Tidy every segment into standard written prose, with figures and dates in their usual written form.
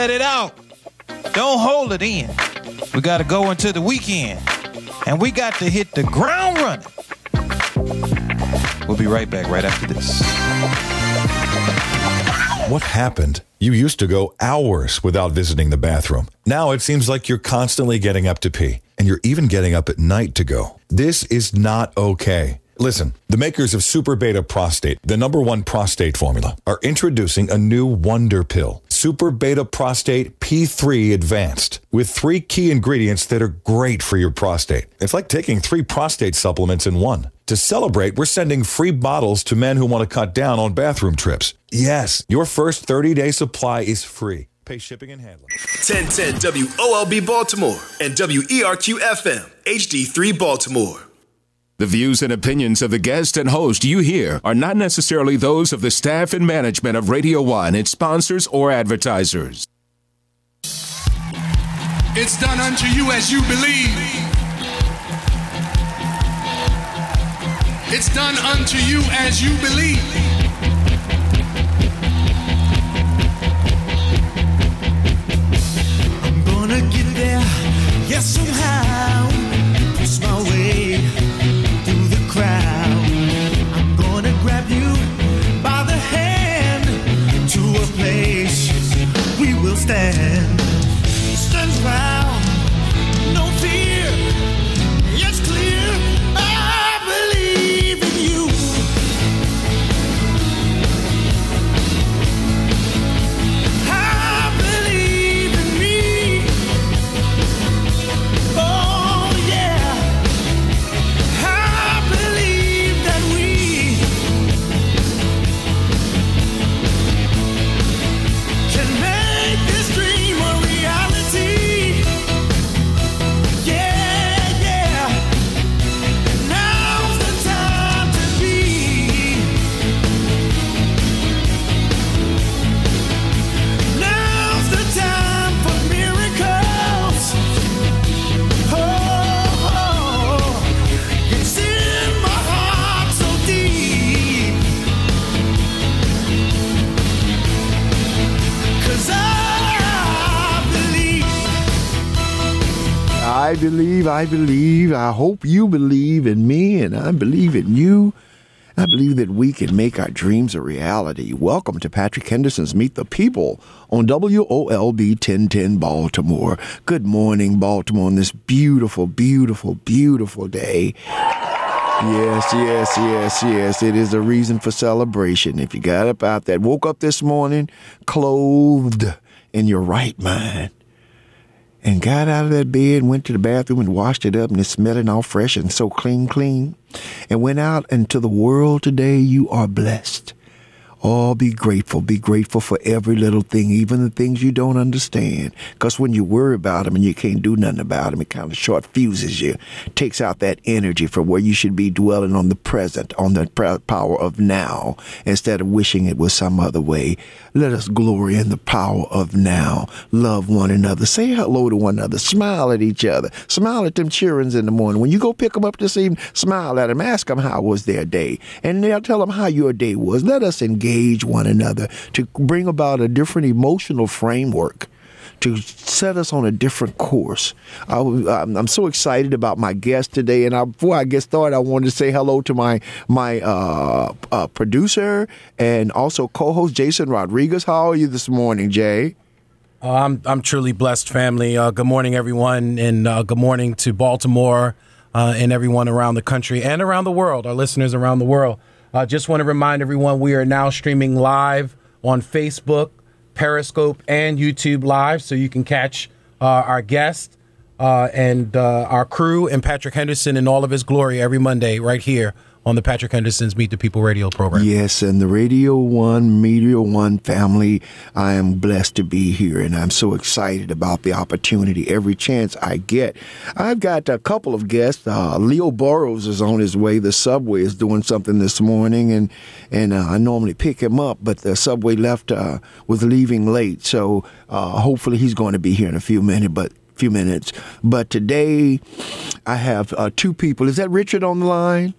Let it out. Don't hold it in. We got to go into the weekend, and we got to hit the ground running. We'll be right back right after this. What happened? You used to go hours without visiting the bathroom. Now it seems like you're constantly getting up to pee, and you're even getting up at night to go. This is not okay. Listen, the makers of Super Beta Prostate, the #1 prostate formula, are introducing a new wonder pill, Super Beta Prostate P3 Advanced, with 3 key ingredients that are great for your prostate. It's like taking 3 prostate supplements in one. To celebrate, we're sending free bottles to men who want to cut down on bathroom trips. Yes, your first 30-day supply is free. Pay shipping and handling. 1010 WOLB Baltimore and WERQ-FM HD3 Baltimore. The views and opinions of the guest and host you hear are not necessarily those of the staff and management of Radio 1, its sponsors, or advertisers. It's done unto you as you believe. It's done unto you as you believe. I'm gonna get there, yes, somehow. Push my way through the crowd. I'm gonna grab you by the hand to a place we will stand. Stand proud, no fear. It's clear, I believe in you. I believe in me. Oh yeah, I believe that we can make this dream a reality. Yeah, yeah. Now's the time to be. Now's the time for miracles. Oh, it's in my heart so deep. 'Cause I believe. I hope you believe in me, and I believe in you. I believe that we can make our dreams a reality. Welcome to Patrick Henderson's Meet the People on WOLB 1010 Baltimore. Good morning, Baltimore, on this beautiful, beautiful, beautiful day. Yes. It is a reason for celebration. If you got up out there, woke up this morning clothed in your right mind, and got out of that bed, went to the bathroom and washed it up, and it's smelling all fresh and so clean, and went out into the world today, you are blessed. Oh, be grateful. Be grateful for every little thing, even the things you don't understand. Because when you worry about them and you can't do nothing about them, it kind of short fuses you, takes out that energy from where you should be dwelling on the present, on the power of now, instead of wishing it was some other way. Let us glory in the power of now. Love one another. Say hello to one another. Smile at each other. Smile at them children in the morning. When you go pick them up this evening, smile at them. Ask them how was their day. And they'll tell them how your day was. Let us engage one another to bring about a different emotional framework, to set us on a different course. I'm so excited about my guest today, and before I get started, I wanted to say hello to my producer and also co-host Jason Rodriguez. How are you this morning, Jay? I'm truly blessed, family. Good morning, everyone, and good morning to Baltimore and everyone around the country and around the world, our listeners around the world. Just want to remind everyone we are now streaming live on Facebook, Periscope, and YouTube Live, so you can catch our guest and our crew and Patrick Henderson in all of his glory every Monday right here on the Patrick Henderson's Meet the People radio program. Yes, and the Radio 1, Media 1 family, I am blessed to be here, and I'm so excited about the opportunity every chance I get. I've got a couple of guests. Leo Burrows is on his way. The subway is doing something this morning, and I normally pick him up, but the subway was leaving late, so hopefully he's going to be here in a few minutes. But today I have two people. Is that Richard on the line?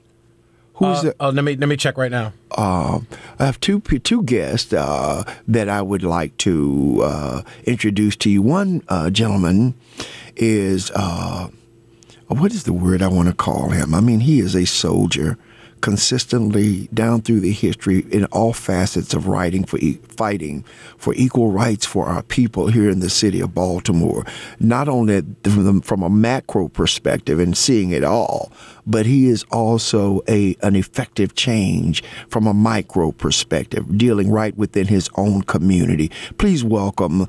Who's that? Let me check right now. I have two guests that I would like to introduce to you. One gentleman is what is the word I want to call him? I mean, he is a soldier, consistently down through the history in all facets of fighting for equal rights for our people here in the city of Baltimore. Not only from a macro perspective and seeing it all, but he is also an effective change from a micro perspective, dealing right within his own community. Please welcome,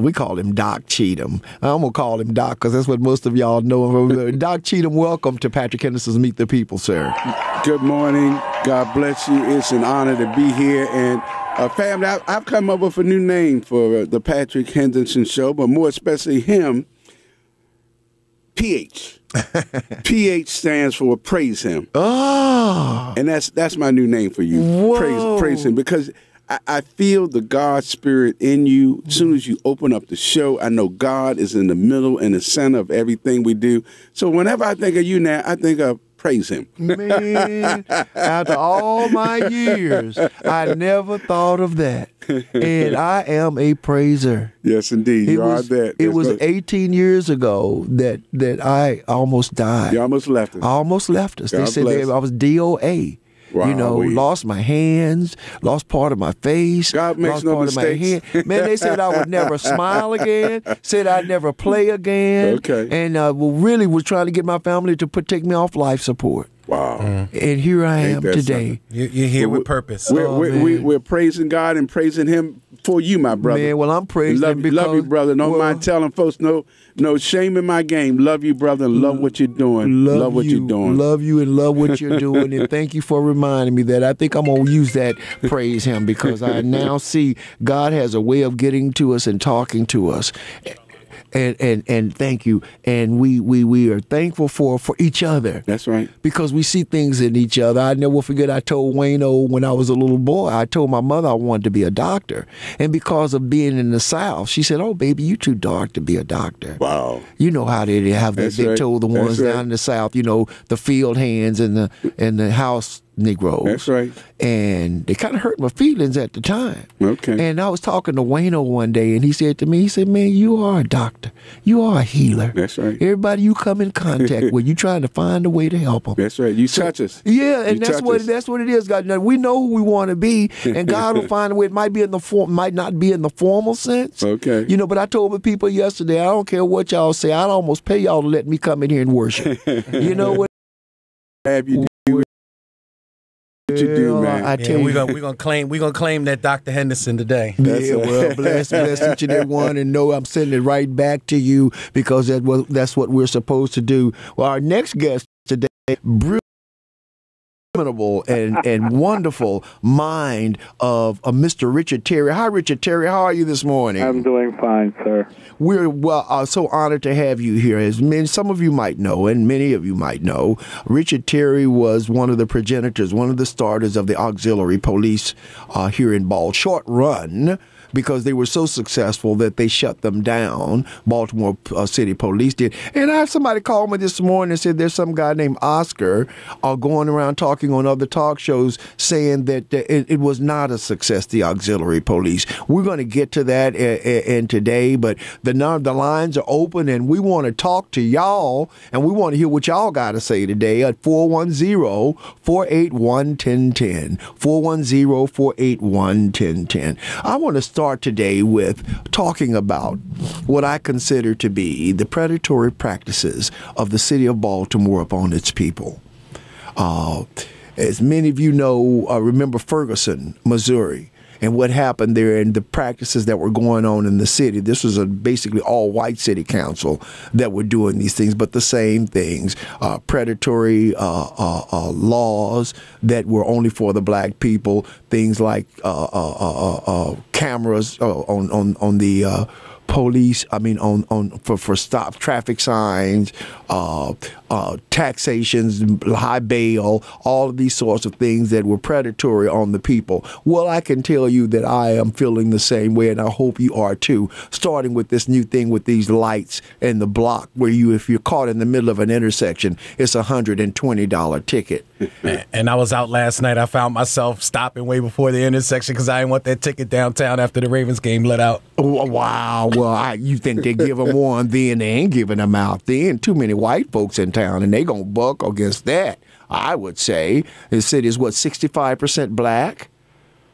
we call him Doc Cheatham. I'm going to call him Doc because that's what most of y'all know him. Doc Cheatham, welcome to Patrick Henderson's Meet the People, sir. Good morning. God bless you. It's an honor to be here. And family, I've come up with a new name for the Patrick Henderson Show, but more especially him, PH. PH stands for Praise Him. Oh. And that's my new name for you. Whoa. Praise Him. Because I feel the God spirit in you. As soon as you open up the show, I know God is in the middle and the center of everything we do. So whenever I think of you now, I think of Praise Him. Man, after all my years, I never thought of that. And I am a praiser. Yes, indeed. You are that. It was 18 years ago that I almost died. You almost left us. I almost left us. God They said bless. I was DOA. Wow, you know, lost my hands, lost part of my face, God makes lost no part mistakes. of my head. Man, they said I would never smile again, said I'd never play again. Okay. And really was trying to get my family to take me off life support. Wow. And here I am today. You're here with purpose. We're praising God and praising Him for you, my brother. Man, well, I'm praising Him because... Love you, brother. Don't mind telling folks, no shame in my game. Love you, brother, and love what you're doing. Love what you're doing. Love you and love what you're doing. And thank you for reminding me that. I think I'm going to use that, praise Him, because I now see God has a way of getting to us and talking to us. And thank you. And we are thankful for each other. That's right. Because we see things in each other. I never forget, I told Wayno when I was a little boy, I told my mother I wanted to be a doctor. And because of being in the South, she said, "Oh, baby, you too dark to be a doctor." Wow. You know how they have that. That's They right. told the ones That's right. down in the South, you know, the field hands and the house Negroes. That's right. And they kind of hurt my feelings at the time. Okay. And I was talking to Wayno one day, and he said to me, he said, "Man, you are a doctor. You are a healer. That's right. Everybody you come in contact with, you trying to find a way to help them." That's right. You touch us. Yeah, and You that's touch what us. that's what it is, God. Now, we know who we want to be, and God will find a way. It might be in the might not be in the formal sense. Okay. You know, but I told the people yesterday, I don't care what y'all say. I'd almost pay y'all to let me come in here and worship. You know what? Have you do what you do, man. I tell you, we're gonna claim that Dr. Henderson today. Yeah, well, bless each and every one, and know I'm sending it right back to you because that's what we're supposed to do. Well, our next guest today, and wonderful mind of Mr. Richard Terry. Hi, Richard Terry. How are you this morning? I'm doing fine, sir. We're so honored to have you here. As some of you might know, and many of you might know, Richard Terry was one of the progenitors, one of the starters of the auxiliary police here in Baltimore. Short run, because they were so successful that they shut them down. Baltimore City Police did. And I had somebody call me this morning and said there's some guy named Oscar going around talking on other talk shows saying that it was not a success, the auxiliary police. We're going to get to that in today, but the lines are open and we want to talk to y'all and we want to hear what y'all got to say today at 410-481-1010. 410-481-1010. I want to start today with talking about what I consider to be the predatory practices of the city of Baltimore upon its people. As many of you know, remember Ferguson, Missouri, and what happened there and the practices that were going on in the city. This was a basically all-white city council that were doing these things, but the same things, predatory laws that were only for the black people, things like cameras on the police, for stop traffic signs, taxations, high bail, all of these sorts of things that were predatory on the people. Well, I can tell you that I am feeling the same way, and I hope you are too, starting with this new thing with these lights in the block where if you're caught in the middle of an intersection, it's a $120 ticket. And I was out last night. I found myself stopping way before the intersection because I didn't want that ticket downtown after the Ravens game let out. Oh, wow. Well, you think they give them one then? They ain't giving them out then. Too many white folks in town, and they going to buck against that. I would say the city is, 65% black?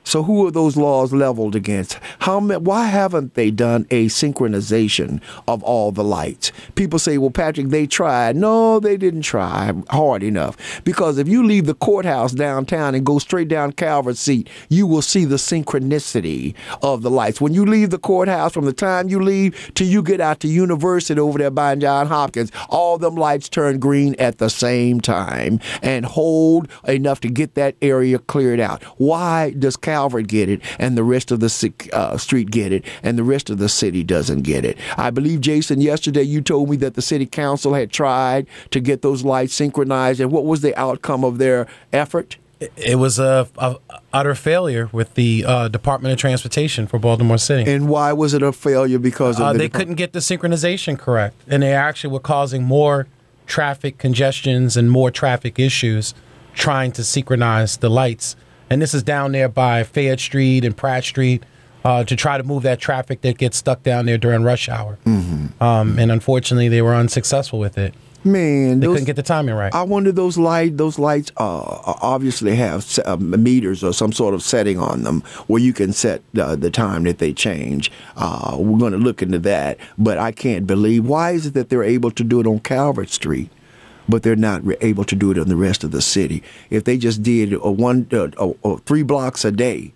So who are those laws leveled against? Why haven't they done a synchronization of all the lights? People say, well, Patrick, they tried. No, they didn't try hard enough. Because if you leave the courthouse downtown and go straight down Calvert's Seat, you will see the synchronicity of the lights. When you leave the courthouse, from the time you leave till you get out to University over there by Johns Hopkins, all them lights turn green at the same time and hold enough to get that area cleared out. Why does Calvert get it and the rest of the street get it and the rest of the city doesn't get it? I believe, Jason, yesterday you told me that the city council had tried to get those lights synchronized, and what was the outcome of their effort? It was a utter failure with the Department of Transportation for Baltimore City. And why was it a failure? Because of they couldn't get the synchronization correct, and they actually were causing more traffic congestions and more traffic issues trying to synchronize the lights. And this is down there by Fayette Street and Pratt Street to try to move that traffic that gets stuck down there during rush hour. Mm-hmm. And unfortunately, they were unsuccessful with it. Man, they couldn't get the timing right. I wonder those lights obviously have meters or some sort of setting on them where you can set the time that they change. We're going to look into that, but I can't believe, why is it that they're able to do it on Calvert Street, but they're not able to do it in the rest of the city? If they just did 3 blocks a day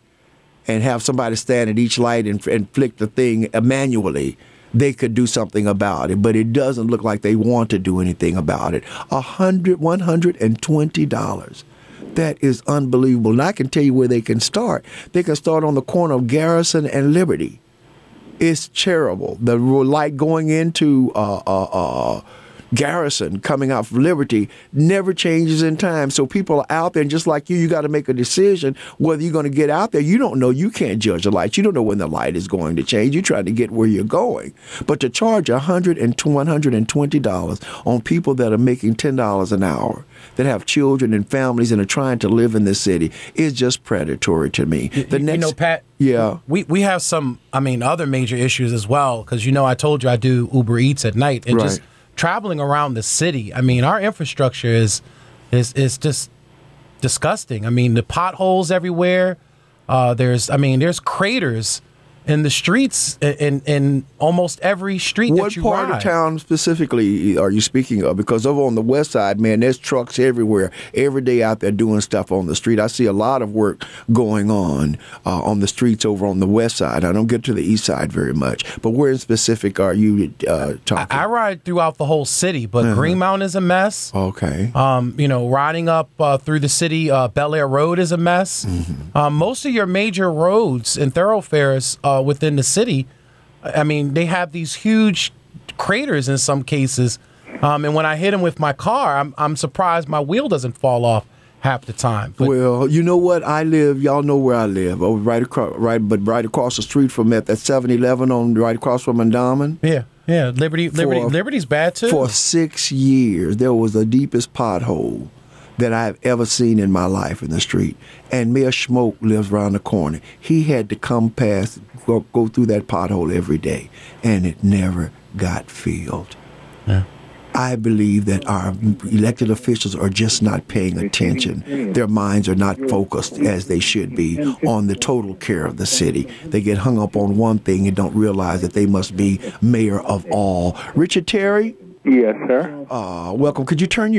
and have somebody stand at each light and flick the thing manually, they could do something about it. But it doesn't look like they want to do anything about it. $120. That is unbelievable. And I can tell you where they can start. They can start on the corner of Garrison and Liberty. It's terrible. The light going into Garrison coming out from Liberty never changes in time. So people are out there, and just like you got to make a decision whether you're going to get out there. You don't know. You can't judge the light. You don't know when the light is going to change. You're trying to get where you're going. But to charge $120 on people that are making $10 an hour, that have children and families and are trying to live in this city, is just predatory to me. Pat, yeah, we have some, other major issues as well, because, I told you I do Uber Eats at night, and just traveling around the city, our infrastructure is just disgusting. The potholes everywhere. There's craters in the streets in almost every street that you ride. What part of town specifically are you speaking of? Because over on the west side, man, there's trucks everywhere, every day out there doing stuff on the street. I see a lot of work going on the streets over on the west side. I don't get to the east side very much. But where in specific are you talking? I ride throughout the whole city, but Greenmount is a mess. Okay. Riding up through the city, Bel Air Road is a mess. Mm-hmm. Most of your major roads and thoroughfares within the city, they have these huge craters in some cases, and when I hit them with my car, I'm surprised my wheel doesn't fall off half the time. But, well, you know what? Y'all know where I live, over right across the street from that 7-Eleven right across from Endowment. Yeah. Liberty's bad too. For 6 years, there was the deepest pothole that I've ever seen in my life in the street. And Mayor Schmoke lives around the corner. He had to come past, go through that pothole every day, and it never got filled. Yeah. I believe that our elected officials are just not paying attention. Their minds are not focused as they should be on the total care of the city. They get hung up on one thing and don't realize that they must be mayor of all. Richard Terry? Yes, sir. Welcome. Could you turn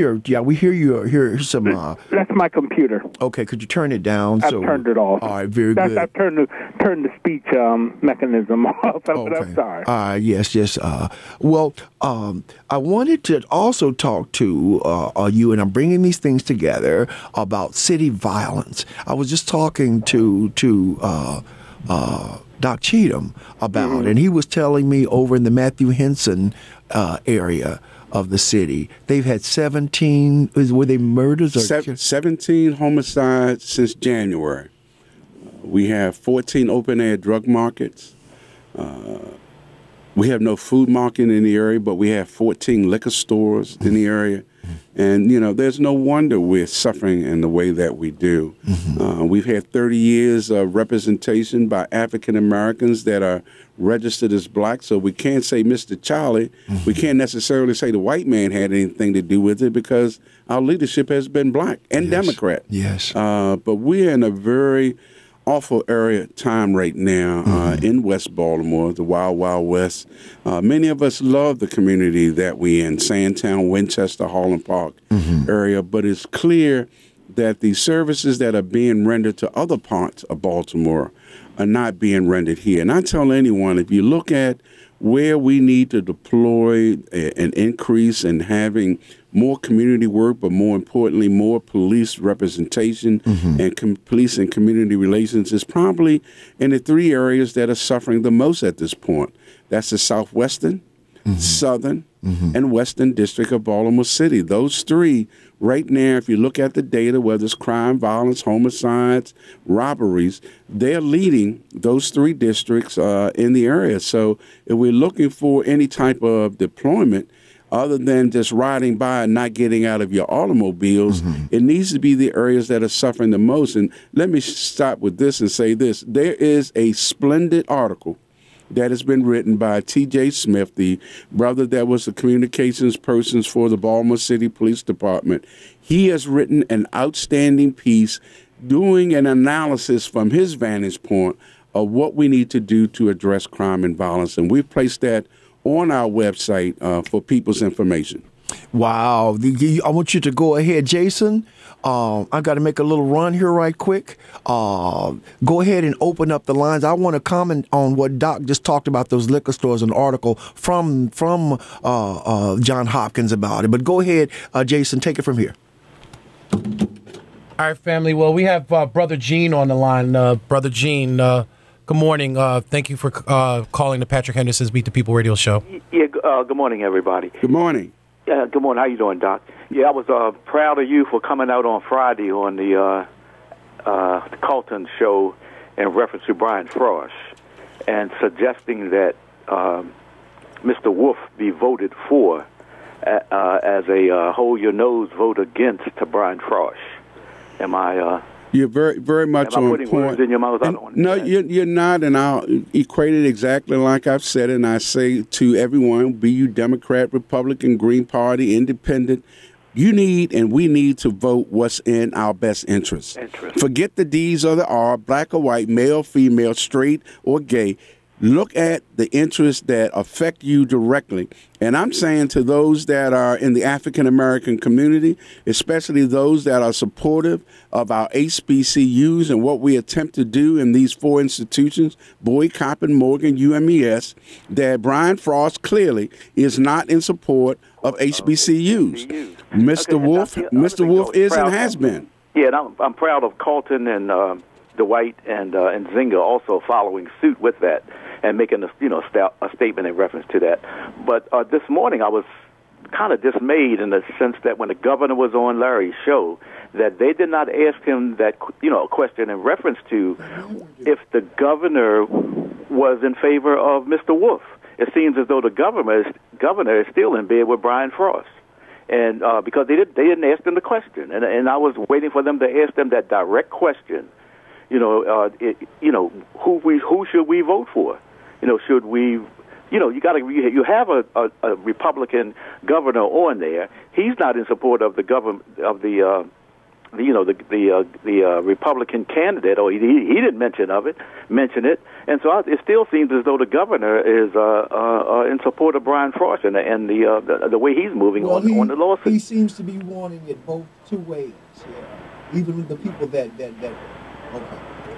we hear some... That's my computer. Okay, could you turn it down? I've turned it off. All right, very good. I've turned the speech mechanism off, but okay. I'm sorry. Yes. I wanted to also talk to you, and I'm bringing these things together, about city violence. I was just talking to Doc Cheatham about, and he was telling me over in the Matthew Henderson area of the city, they've had 17. Were they murders or 17 homicides since January? We have 14 open-air drug markets. We have no food market in the area, but we have 14 liquor stores in the area. And, there's no wonder we're suffering in the way that we do. We've had 30 years of representation by African Americans that are registered as black, so we can't say Mr. Charlie. We can't necessarily say the white man had anything to do with it because our leadership has been black and Democrat. Yes. But we're in a very awful time right now in West Baltimore, the Wild Wild West. Many of us love the community that we're in, Sandtown, Winchester, Holland Park area, but it's clear that the services that are being rendered to other parts of Baltimore are not being rendered here. And I tell anyone, if you look at where we need to deploy an increase in having more community work, but more importantly, more police representation and police and community relations is probably in the three areas that are suffering the most at this point. That's the Southwestern, Southern, and Western District of Baltimore City. Those three right now, if you look at the data, whether it's crime, violence, homicides, robberies, they're leading those three districts in the area. So if we're looking for any type of deployment, other than just riding by and not getting out of your automobiles, it needs to be the areas that are suffering the most. And let me stop with this and say this. There is a splendid article that has been written by T.J. Smith, the brother that was the communications person for the Baltimore City Police Department. He has written an outstanding piece doing an analysis from his vantage point of what we need to do to address crime and violence. And we've placed that on our website for people's information. Wow. I want you to go ahead, Jason. I got to make a little run here right quick. Go ahead and open up the lines. I want to comment on what Doc just talked about, those liquor stores, an article from John Hopkins about it. But go ahead, Jason, take it from here. All right, family. Well, we have Brother Gene on the line. Brother Gene, good morning. Thank you for calling the Patrick Henderson's Meet the People radio show. Yeah, good morning, everybody. Good morning. Good morning. How you doing, Doc? Yeah, I was proud of you for coming out on Friday on the Carlton show in reference to Brian Frost and suggesting that Mr. Wolf be voted for as a hold your nose vote against to Brian Frost. Am I... You're very, very much on putting point. Words in your mouth? I don't No, you're not, and I'll equate it exactly like I've said, and I say to everyone, be you Democrat, Republican, Green Party, Independent, you need and we need to vote what's in our best interest. Forget the D's or the R, black or white, male, female, straight or gay. Look at the interests that affect you directly. And I'm saying to those that are in the African-American community, especially those that are supportive of our HBCUs and what we attempt to do in these four institutions, Boyd, Coppin, Morgan, UMES, that Brian Frost clearly is not in support of HBCUs. Mr. Wolf, Mr. Wolf is and has been. Yeah, and I'm proud of Carlton and Dwight and Zinga also following suit with that and making a statement in reference to that. But this morning I was kind of dismayed in the sense that when the governor was on Larry's show, that they did not ask him that question in reference to if the governor was in favor of Mr. Wolf. It seems as though the governor is still in bed with Brian Frost. And because they didn't ask them the question, and I was waiting for them to ask them that direct question. Who should we vote for? Should we? You have a Republican governor on there. He's not in support of the government of the Republican candidate, or he didn't mention it, and so it still seems as though the governor is in support of Brian Frost and the way he's moving on the lawsuit. He seems to be wanting it both two ways. Yeah. Even the people that okay.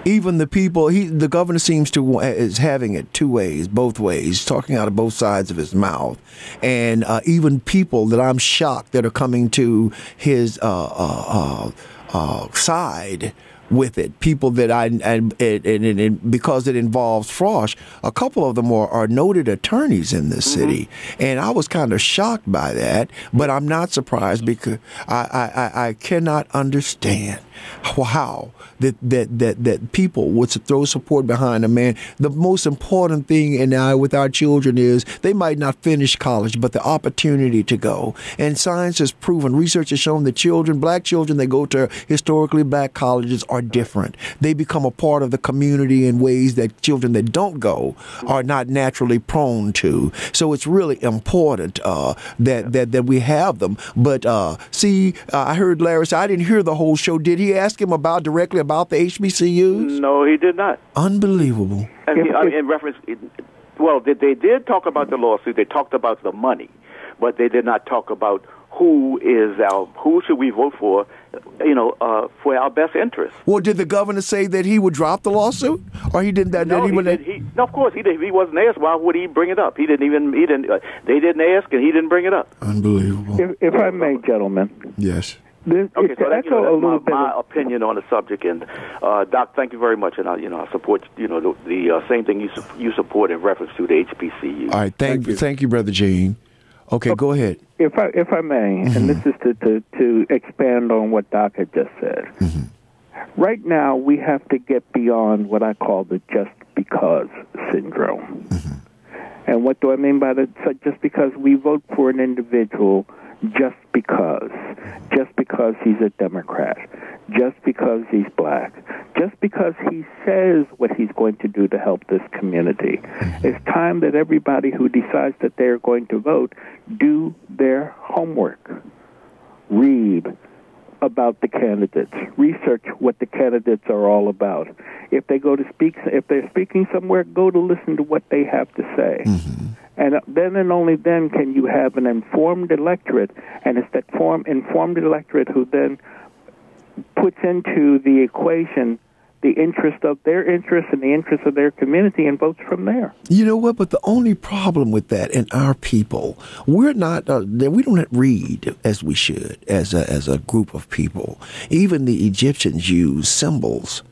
Even the people, the governor seems to is having it two ways, both ways, talking out of both sides of his mouth, and even people that I'm shocked that are coming to his side with it. People that and because it involves Frosh, a couple of them are noted attorneys in this city, and I was kind of shocked by that. But I'm not surprised because I cannot understand how that people would throw support behind a man. The most important thing with our children is they might not finish college, but the opportunity to go. And science has proven, research has shown that black children that go to historically black colleges are different. They become a part of the community in ways that children that don't go are not naturally prone to. So it's really important that we have them. But I heard Larry say, I didn't hear the whole show. Did he ask him directly about the HBCUs? No, he did not. Unbelievable. And in reference, well, they did talk about the lawsuit. They talked about the money, but they did not talk about who should we vote for, for our best interest. Well, did the governor say that he would drop the lawsuit, or he didn't? No, of course he did. He wasn't asked. Why would he bring it up? He didn't. They didn't ask, and he didn't bring it up. Unbelievable. If I may, gentlemen. Yes. Okay, so that's my opinion on the subject, and Doc, thank you very much, and I support the same thing you support in reference to the HBCU. All right, thank you, Brother Gene. Okay, go ahead. If I may, and this is to expand on what Doc had just said. Right now, we have to get beyond what I call the just because syndrome. And what do I mean by that? So just because we vote for an individual just because he's a Democrat, just because he's black, just because he says what he's going to do to help this community. It's time that everybody who decides that they're going to vote do their homework. Read about the candidates. Research what the candidates are all about. If they're speaking somewhere, go to listen to what they have to say. And then and only then can you have an informed electorate, and it's that informed electorate who then puts into the equation the interest of their interest and the interest of their community and votes from there. You know what? But the only problem with that in our people, we don't read as we should as a group of people. Even the Egyptians use symbols.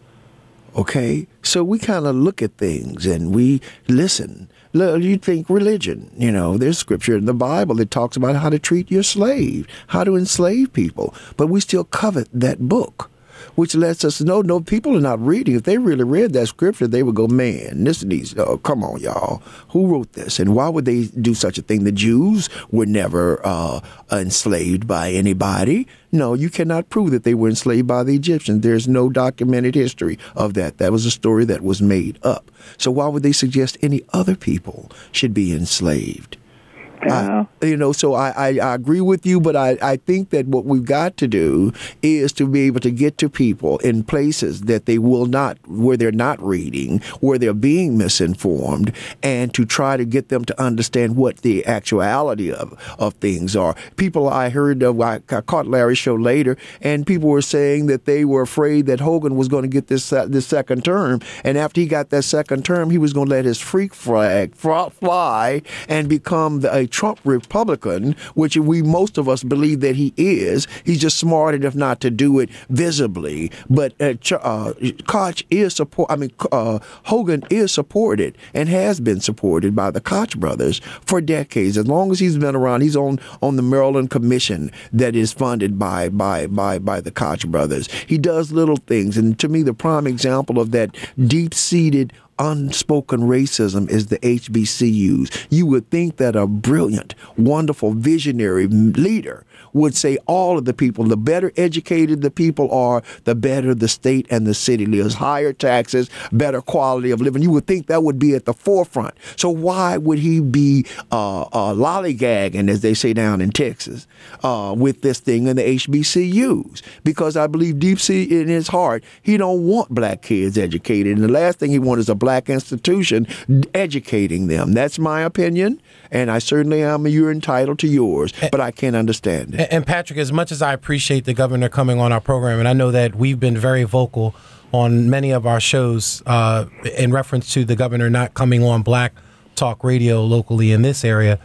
Okay, so we kind of look at things and we listen. You think religion, there's scripture in the Bible that talks about how to treat your slave, how to enslave people, but we still covet that book, which lets us know, no, people are not reading. If they really read that scripture, they would go, man, come on, y'all. Who wrote this? And why would they do such a thing? The Jews were never enslaved by anybody. No, you cannot prove that they were enslaved by the Egyptians. There's no documented history of that. That was a story that was made up. So why would they suggest any other people should be enslaved? So I agree with you, but I think that what we've got to do is to be able to get to people in places that where they're not reading, where they're being misinformed, and to try to get them to understand what the actuality of things are. People I heard of, I caught Larry's show later, and people were saying that they were afraid that Hogan was going to get this second term, and after he got that second term, he was going to let his freak flag fly and become a Trump Republican, which most of us believe that he is. He's just smart enough not to do it visibly. But Hogan is supported and has been supported by the Koch brothers for decades. As long as he's been around, he's on the Maryland Commission that is funded by the Koch brothers. He does little things, and to me, the prime example of that deep-seated unspoken racism is the HBCUs. You would think that a brilliant, wonderful, visionary leader would say all of the people, the better educated the people are, the better the state and the city lives. Higher taxes, better quality of living. You would think that would be at the forefront. So why would he be lollygagging, as they say down in Texas, with this thing in the HBCUs? Because I believe deep in his heart, he don't want black kids educated. And the last thing he wants is a black institution educating them. That's my opinion, and I certainly am. You're entitled to yours, but I can't understand it. And Patrick, as much as I appreciate the governor coming on our program, and I know that we've been very vocal on many of our shows in reference to the governor not coming on Black Talk Radio locally in this area.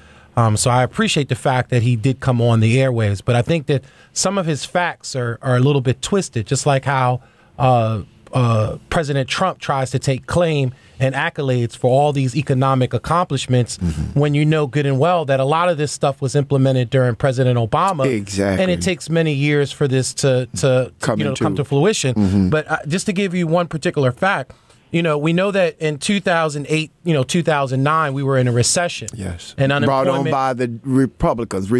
So I appreciate the fact that he did come on the airwaves, but I think that some of his facts are a little bit twisted, just like how President Trump tries to take claim and accolades for all these economic accomplishments when you know good and well that a lot of this stuff was implemented during President Obama. Exactly. And it takes many years for this to come to fruition. But just to give you one particular fact, we know that in 2008, 2009, we were in a recession. Yes. And brought on by the Republicans,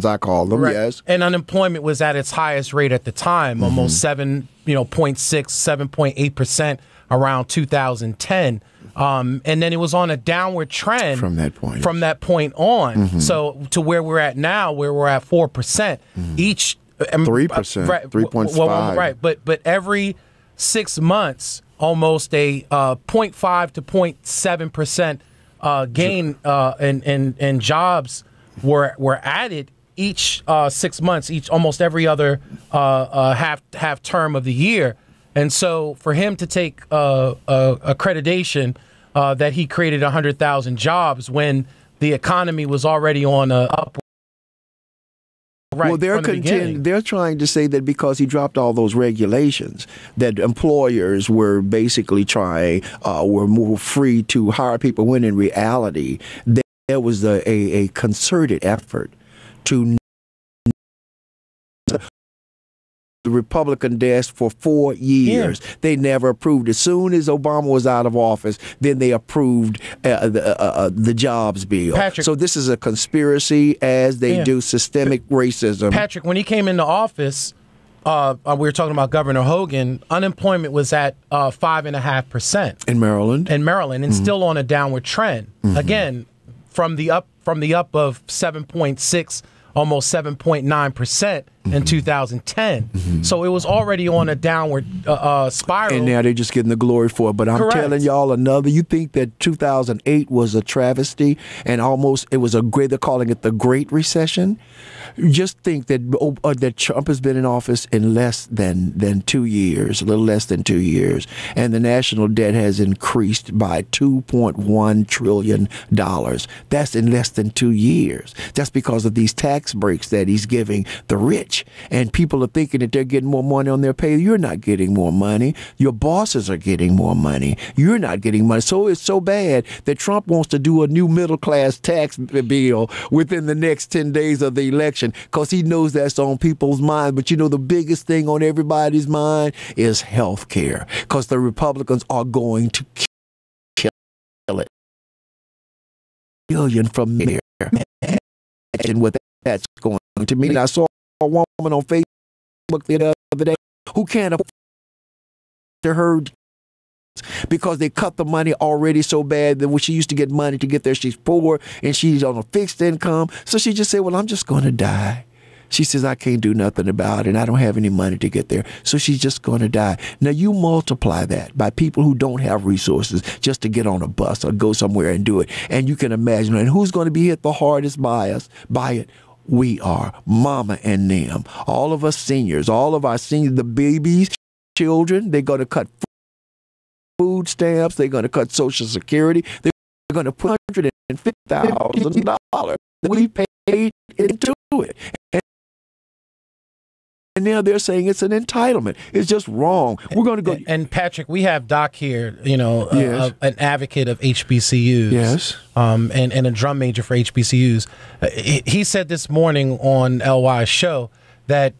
I call them. Right. Yes. And unemployment was at its highest rate at the time, almost 7.8% around 2010. And then it was on a downward trend from that point on. So to where we're at now, where we're at 4%, each 3%, right, 3.5. Right. But every 6 months, almost a 0.5 to 0.7% gain in jobs were added each 6 months, almost every other half term of the year. And so for him to take accreditation that he created 100,000 jobs when the economy was already on a upward. Right, well, they're trying to say that because he dropped all those regulations, that employers were basically were more free to hire people, when in reality, there was a concerted effort to the Republican desk for 4 years. Yeah. They never approved. As soon as Obama was out of office, then they approved the jobs bill. Patrick, so this is a conspiracy, as they do systemic racism. Patrick, when he came into office, we were talking about Governor Hogan, unemployment was at 5.5% in Maryland. And still on a downward trend. Again, from the up of 7.6, almost 7.9% in 2010. So it was already on a downward spiral. And now they're just getting the glory for it. But I'm telling y'all you think that 2008 was a travesty and it was they're calling it the Great Recession? Just think that Trump has been in office in less than 2 years, a little less than 2 years, and the national debt has increased by $2.1 trillion. That's in less than 2 years. That's because of these tax breaks that he's giving the rich. And people are thinking that they're getting more money on their pay. You're not getting more money. Your bosses are getting more money. You're not getting money. So it's so bad that Trump wants to do a new middle-class tax bill within the next 10 days of the election, because he knows that's on people's minds. But the biggest thing on everybody's mind is health care, because the Republicans are going to kill it. Billion from there. Imagine what that's going to mean. I saw a woman on Facebook the other day who can't afford her because they cut the money already so bad that when she used to get money to get there, she's poor and she's on a fixed income. So she just said, well, I'm just going to die. She says, I can't do nothing about it, and I don't have any money to get there. So she's just going to die. Now, you multiply that by people who don't have resources just to get on a bus or go somewhere and do it. And you can imagine, and who's going to be hit the hardest by it? We are, mama and them. All of us seniors, the babies, children, they're going to cut food stamps, they're going to cut Social Security, they're going to put $150,000 that we paid into it. And now they're saying it's an entitlement. It's just wrong. We're going to go. And Patrick, we have Doc here, yes. An advocate of HBCUs. Yes. And a drum major for HBCUs. He said this morning on LY's show that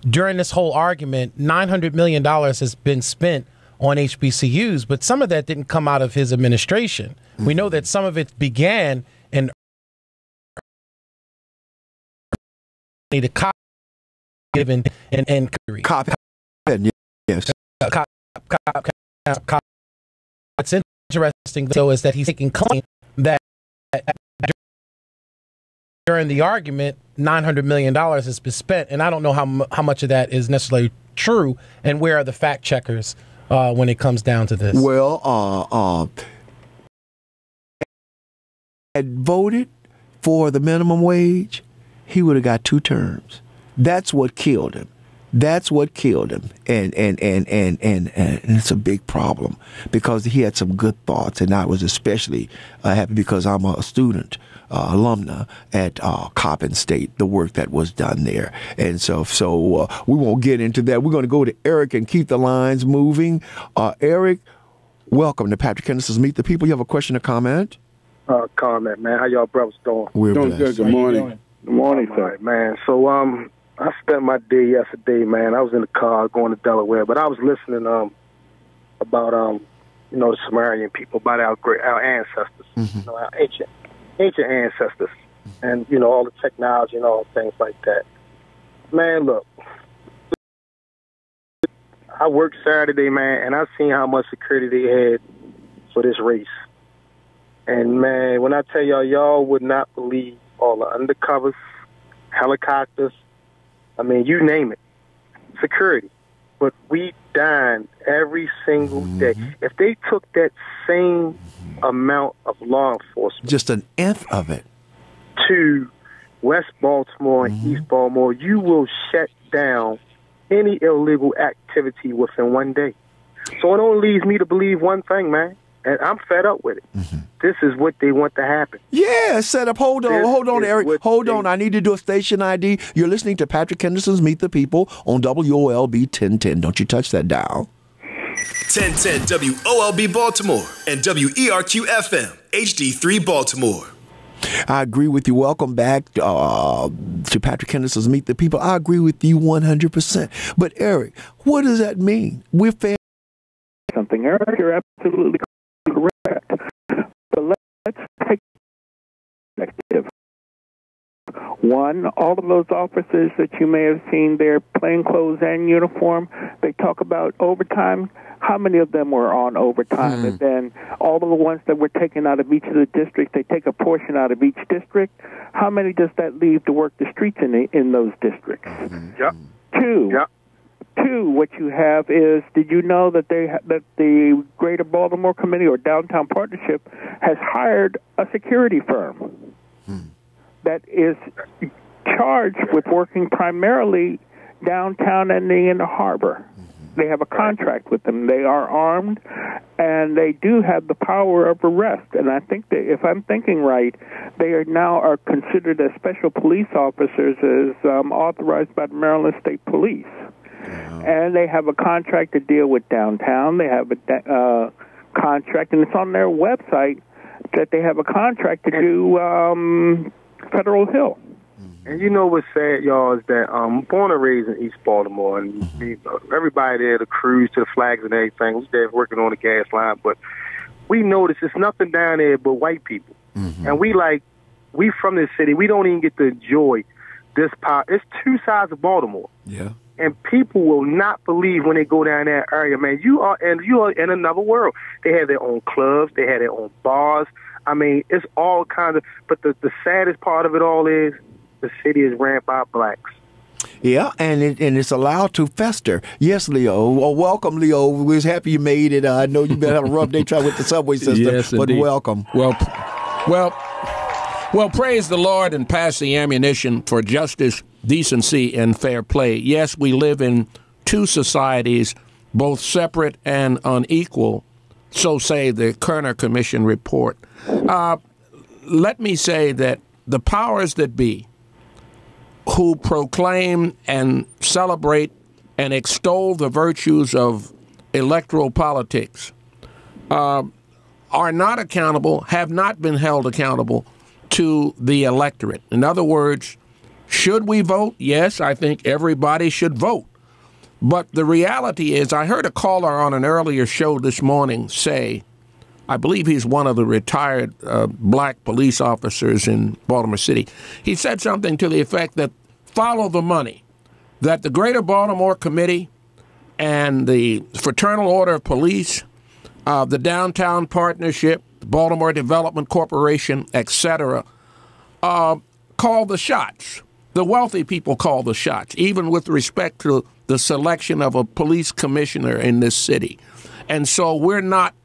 during this whole argument, $900 million has been spent on HBCUs, but some of that didn't come out of his administration. We know that some of it began in the given and cop. Yes. What's interesting though is that he's taking claim that during the argument, $900 million has been spent, and I don't know how much of that is necessarily true, and where are the fact checkers when it comes down to this? Well, had voted for the minimum wage, he would have got 2 terms. That's what killed him. That's what killed him, and it's a big problem because he had some good thoughts, and I was especially happy because I'm a student, alumna at Coppin State, the work that was done there, and so we won't get into that. We're going to go to Eric and keep the lines moving. Eric, welcome to Patrick Henderson's Meet the People. You have a question or comment? Comment, man. How y'all brothers doing? We're Doing blessed. good. Good morning. Good morning, sir. Man, so I spent my day yesterday, man. I was in the car going to Delaware, but I was listening about the Sumerian people, about our ancestors, our ancient ancestors, and all the technology and all things like that. Man, look, I worked Saturday, man, and I seen how much security they had for this race. And man, when I tell y'all would not believe all the undercovers, helicopters, I mean, you name it, security. But we dined every single day. If they took that same amount of law enforcement, just an nth of it, to West Baltimore and East Baltimore, you will shut down any illegal activity within one day. So it only leaves me to believe one thing, man, and I'm fed up with it. This is what they want to happen. Yeah, set up. Hold on, Eric. Hold on. I need to do a station ID. You're listening to Patrick Henderson's Meet the People on WOLB 1010. Don't you touch that dial. 1010 WOLB Baltimore and WERQ-FM HD3 Baltimore. I agree with you. Welcome back to Patrick Henderson's Meet the People. I agree with you 100%. But Eric, what does that mean? We're something, Eric. You're absolutely correct. But let's take perspective. One, all of those officers that you may have seen there, plain clothes and uniform, they talk about overtime. How many of them were on overtime? And then all of the ones that were taken out of each of the districts, they take a portion out of each district. How many does that leave to work the streets in those districts? Two, what you have is, did you know that that the Greater Baltimore Committee or Downtown Partnership has hired a security firm that is charged with working primarily downtown and in the harbor? They have a contract with them. They are armed, and they do have the power of arrest. And I think that, if I'm thinking right, they are considered as special police officers, as authorized by the Maryland State Police. And they have a contract to deal with downtown. They have a contract, and it's on their website that they have a contract to do Federal Hill. And you know what's sad, y'all, is that I'm born and raised in East Baltimore, and everybody there, the crews to the flags and everything, was there working on the gas line, but we notice it's nothing down there but white people. And we from this city, we don't even get to enjoy this power. It's two sides of Baltimore. Yeah. And people will not believe when they go down that area, man. You are in another world. They have their own clubs. They have their own bars. I mean, it's all kinds of. But the saddest part of it all is the city is ran by blacks. Yeah, and it's allowed to fester. Yes, Leo. Well, welcome, Leo. We're happy you made it. I know you've been having a rough day trying with the subway system, yes, but indeed. Welcome. Well, praise the Lord and pass the ammunition for justice, decency, and fair play. Yes, we live in two societies, both separate and unequal, so say the Kerner Commission report. Let me say that the powers that be, who proclaim and celebrate and extol the virtues of electoral politics, are not accountable, have not been held accountable to the electorate. In other words, should we vote? Yes, I think everybody should vote. But the reality is, I heard a caller on an earlier show this morning say, I believe he's one of the retired black police officers in Baltimore City. He said something to the effect that follow the money, that the Greater Baltimore Committee and the Fraternal Order of Police, the Downtown Partnership, Baltimore Development Corporation, etc., call the shots. The wealthy people call the shots, even with respect to the selection of a police commissioner in this city. And so we're not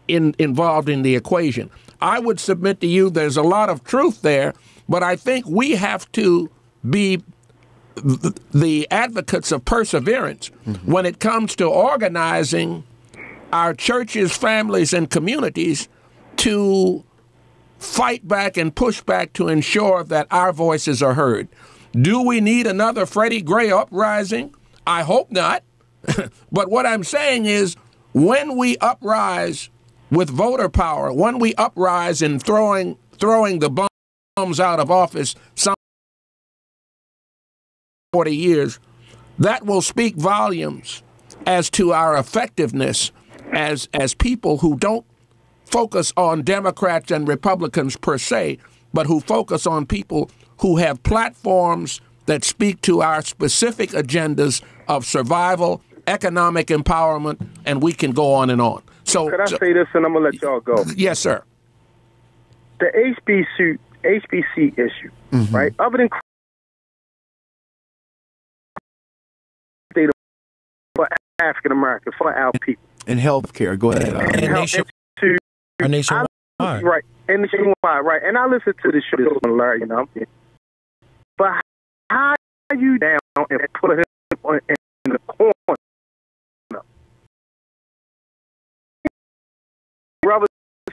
involved in the equation. I would submit to you there's a lot of truth there, but I think we have to be the advocates of perseverance when it comes to organizing our churches, families, and communities to fight back and push back to ensure that our voices are heard. Do we need another Freddie Gray uprising? I hope not. But what I'm saying is, when we uprise with voter power, when we uprise in throwing the bums out of office some 40 years, that will speak volumes as to our effectiveness as people who don't focus on Democrats and Republicans per se, but who focus on people who have platforms that speak to our specific agendas of survival, economic empowerment, and we can go on and on. So, could I say this, and I'm going to let y'all go? Yes, sir. The HBC issue, right? Other than for African Americans, for our people. And healthcare, go ahead. Our nationwide. Right, and nationwide, right. And I listen to this show, Larry, you know. But how you down and put him in the corner? Brother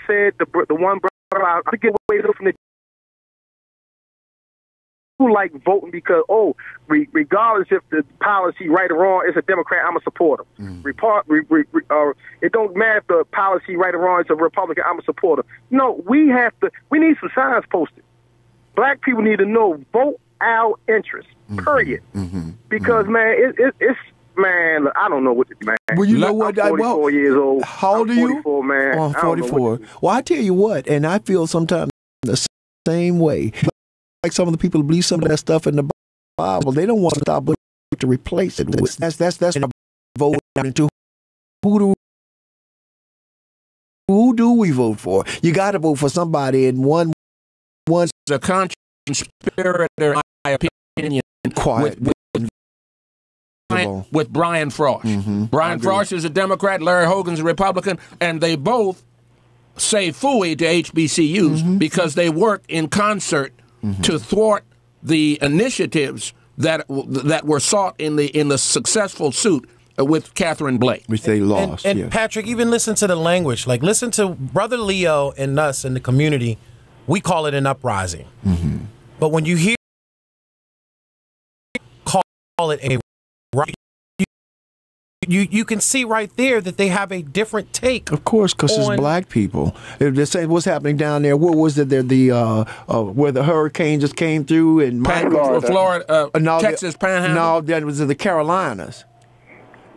said the one brother I get away from the who like voting because regardless if the policy right or wrong, it's a Democrat, I'm a supporter. It don't matter if the policy right or wrong, it's a Republican, I'm a supporter. No, we need some signs posted. Black people need to know, vote our interest, period. Because man, it's man, look, I don't know what to do, man. Well, you know what? I'm 44 years old. How old are you? 44, man. Oh, 44. Well, I tell you what, and I feel sometimes the same way. Like some of the people who believe some of that stuff in the Bible, they don't want to stop to replace it with. That's vote into who do we vote for? You got to vote for somebody in one. The conscience spirit, in my opinion, quiet. With Brian Frost. Brian Frost is a Democrat, Larry Hogan's a Republican, and they both say phooey to HBCUs because they work in concert to thwart the initiatives that were sought in the successful suit with Catherine Blake, which they lost. And Patrick, even listen to the language. Like, listen to Brother Leo and us in the community. We call it an uprising, but when you hear call it a right, you can see right there that they have a different take. Of course, because it's black people. They're saying what's happening down there. What was it there? Where the hurricane just came through in Florida, Texas Panhandle. No, that was in the Carolinas.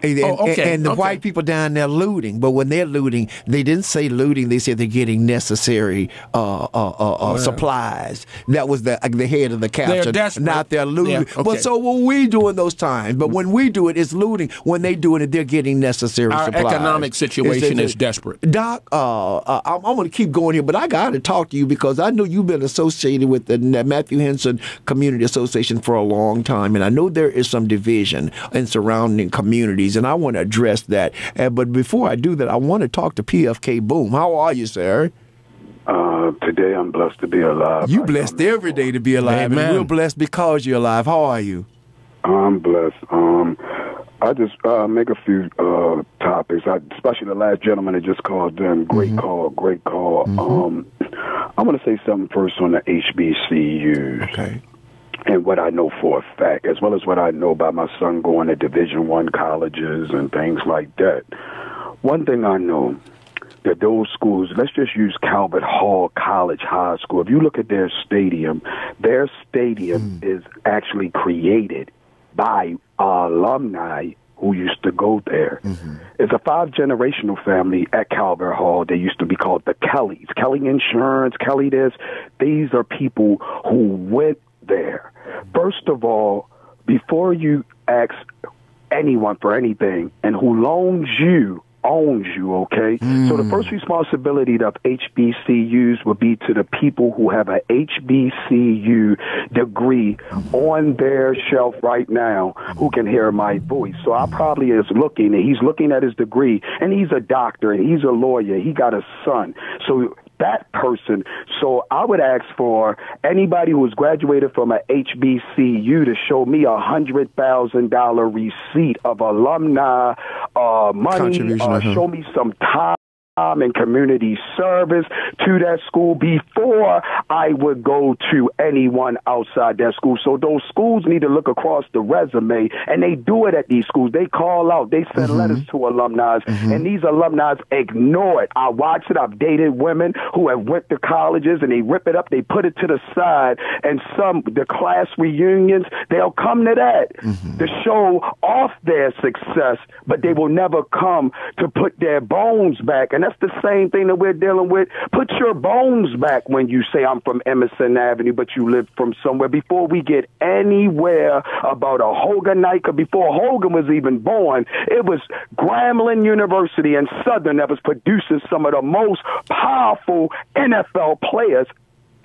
And the white people down there looting, but when they're looting, they didn't say looting. They said they're getting necessary supplies. That was the head of the caption. They're desperate. Not they're looting. But so what we do in those times. But when we do it, it's looting. When they do it, they're getting necessary supplies. Our economic situation is desperate. Doc, I'm going to keep going here, but I got to talk to you because I know you've been associated with the Matthew Henderson Community Association for a long time, and I know there is some division in surrounding communities. And I want to address that. But before I do that, I want to talk to PFK Boom. How are you, sir? Today I'm blessed to be alive. You blessed every day to be alive. Amen. And we're blessed because you're alive. How are you? I'm blessed. I just make a few topics, especially the last gentleman that just called in. Great call. I'm going to say something first on the HBCUs. Okay. And what I know for a fact, as well as what I know about my son going to Division I colleges and things like that. One thing I know, that those schools, let's just use Calvert Hall College High School. If you look at their stadium is actually created by alumni who used to go there. It's a 5-generational family at Calvert Hall. They used to be called the Kellys. Kelly Insurance, Kelly this. These are people who went there. First of all, before you ask anyone for anything, and who owns you, okay? So the first responsibility of HBCUs would be to the people who have a HBCU degree on their shelf right now who can hear my voice. So I probably is looking, and he's looking at his degree, and he's a doctor, and he's a lawyer, he got a son. So that person. So I would ask for anybody who's graduated from a HBCU to show me $100,000 receipt of alumni money, show me some time and community service to that school before I would go to anyone outside that school. So those schools need to look across the resume, and they do it at these schools. They call out, they send letters to alumni, and these alumni ignore it. I watch it. I've dated women who have went to colleges, and they rip it up, they put it to the side, and the class reunions, they'll come to that to show off their success, but they will never come to put their bones back. And that's the same thing that we're dealing with. Put your bones back when you say I'm from Emerson Avenue, but you live from somewhere. Before we get anywhere about a Hoganite, because before Hogan was even born, it was Grambling University and Southern that was producing some of the most powerful NFL players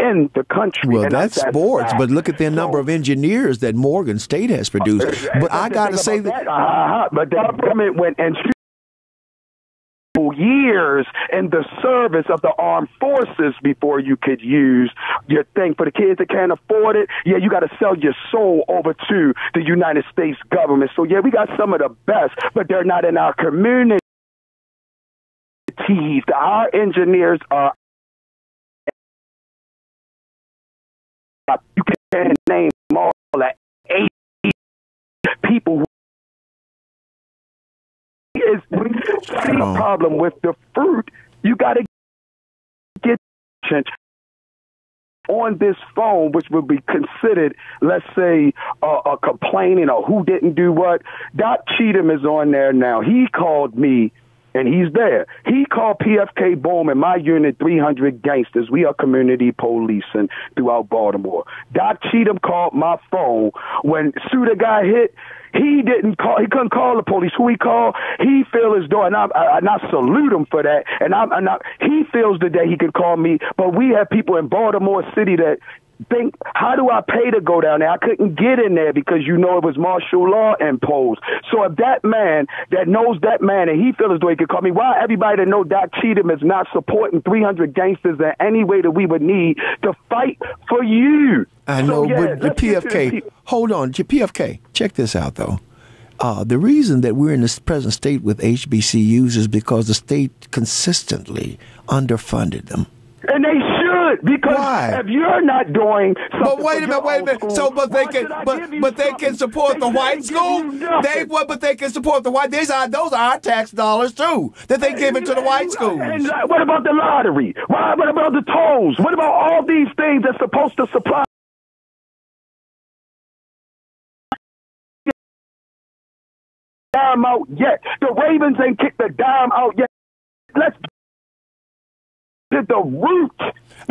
in the country. Well, that's sports, but look at the number of engineers that Morgan State has produced. But I got to say that. But the government went and years in the service of the armed forces before you could use your thing. For the kids that can't afford it, you got to sell your soul over to the United States government. So, we got some of the best, but they're not in our community. Our engineers are, you can't name all the 80 people who is the problem with the fruit. You got to get on this phone, which would be considered, let's say, a complaining or who didn't do what. Doc Cheatham is on there now. He called me, and he's there. He called PFK Boom and my unit 300 gangsters. We are community policing throughout Baltimore. Doc Cheatham called my phone when Suda got hit. He didn't call. He couldn't call the police. Who he called? He feels as though, and I salute him for that. And he feels that he could call me. But we have people in Baltimore City that think, how do I pay to go down there? I couldn't get in there because it was martial law imposed. So if that man that knows that man and he feels as though he could call me, why everybody that know Doc Cheatham is not supporting 300 gangsters in any way that we would need to fight for you? I know, but the PFK, hold on, PFK, check this out, though. The reason that we're in this present state with HBCUs is because the state consistently underfunded them. And they should, because if you're not doing something, but wait a minute. So, but they can support the white school. But they can support the white. Those are our tax dollars too that they give it to the white schools. And what about the lottery? What about the tolls? What about all these things that's supposed to supply? Dime out yet. The Ravens ain't kicked the dime out yet. Let's get the root.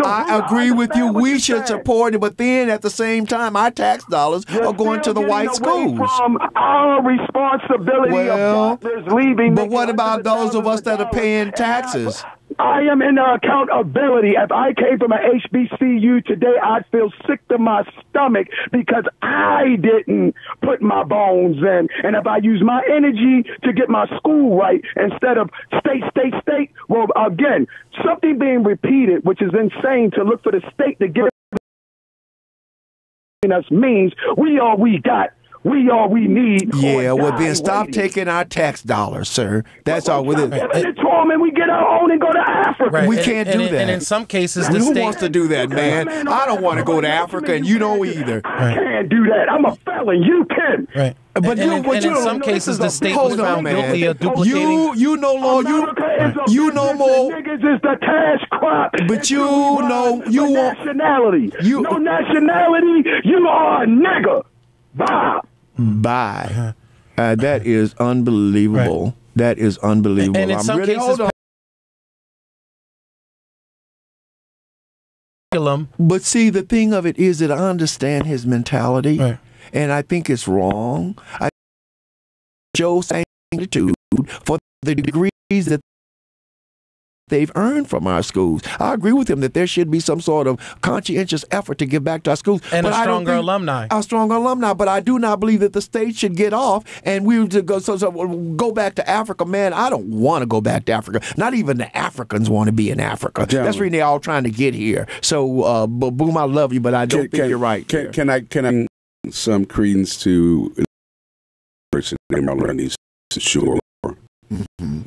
I agree with you. We should support it, but then at the same time, our tax dollars are going to the white schools. From our responsibility of leaving. But what about those of us that are paying taxes? I am in accountability. If I came from an HBCU today, I'd feel sick to my stomach because I didn't put my bones in. And if I use my energy to get my school right instead of state, well, again, something being repeated, which is insane to look for the state to give us means we all we got. We all we need. Yeah, well then stop taking our tax dollars, sir. That's all with it. And we get our own and go to Africa. Right. We can't do that. And in some cases, who wants to do that, man? I don't want to go to Africa, and you don't either. I can't do that. I'm a felon. You can. Right. But in some cases, the state was found guilty of duplicating. You no more. You no more. Niggas is the cash crop. But you know you want nationality. No nationality. You are a nigga. Bye. That is unbelievable. Right. That is unbelievable. And in some cases, but see, the thing of it is that I understand his mentality, and I think it's wrong. I show magnitude for the degrees that they've earned from our schools. I agree with him that there should be some sort of conscientious effort to give back to our schools. And a stronger alumni. A stronger alumni, but I do not believe that the state should get off and we would go back to Africa. Man, I don't want to go back to Africa. Not even the Africans want to be in Africa. Gentlemen. That's really all trying to get here. So, Boom, I love you, but I don't think you're right. Can I some credence to the person named Marvin Cheatham? Mm-hmm.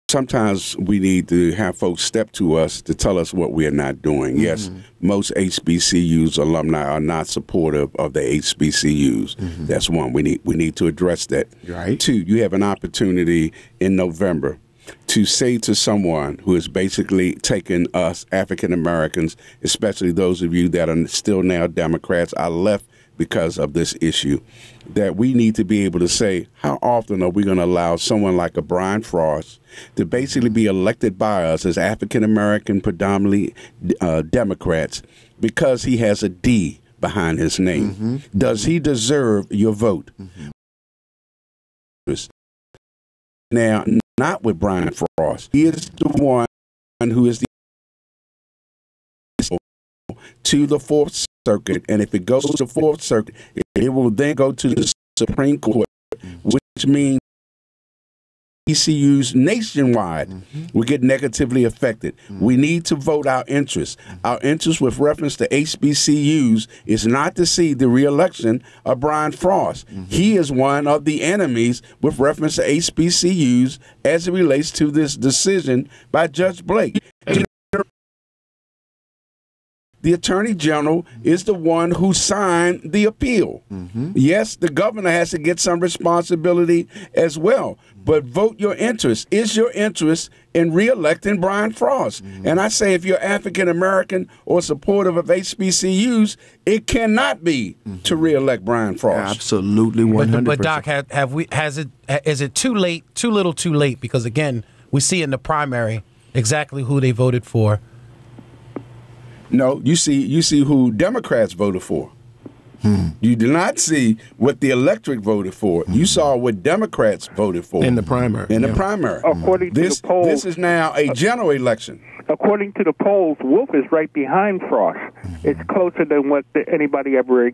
Sometimes we need to have folks step to us to tell us what we are not doing. Mm-hmm. Yes, most HBCUs alumni are not supportive of the HBCUs. Mm-hmm. That's one. We need to address that. Right. Two, you have an opportunity in November to say to someone who is basically taking us African Americans, especially those of you that are still now Democrats, I left because of this issue, that we need to be able to say, how often are we going to allow someone like a Brian Frost to basically be elected by us as African American, predominantly Democrats, because he has a D behind his name? Mm-hmm. Does he deserve your vote? Mm-hmm. Now, not with Brian Frost. He is the one who is the to the Fourth Circuit, and if it goes to the Fourth Circuit, it will then go to the Supreme Court, which means HBCUs nationwide will get negatively affected. We need to vote our interests. Our interest with reference to HBCUs is not to see the reelection of Brian Frost. He is one of the enemies with reference to HBCUs as it relates to this decision by Judge Blake. The Attorney General is the one who signed the appeal. Yes, the governor has to get some responsibility as well, but vote your interest. Is your interest in reelecting Brian Frost? And I say if you're African American or supportive of HBCUs, it cannot be to reelect Brian Frost. Absolutely, 100%. But Doc, is it too late, too little too late? Because again, we see in the primary exactly who they voted for. No, you see who Democrats voted for. You did not see what the electorate voted for. You saw what Democrats voted for in the primary. The primary. According to the polls, this is now a general election. According to the polls, Wolf is right behind Frost. It's closer than what anybody ever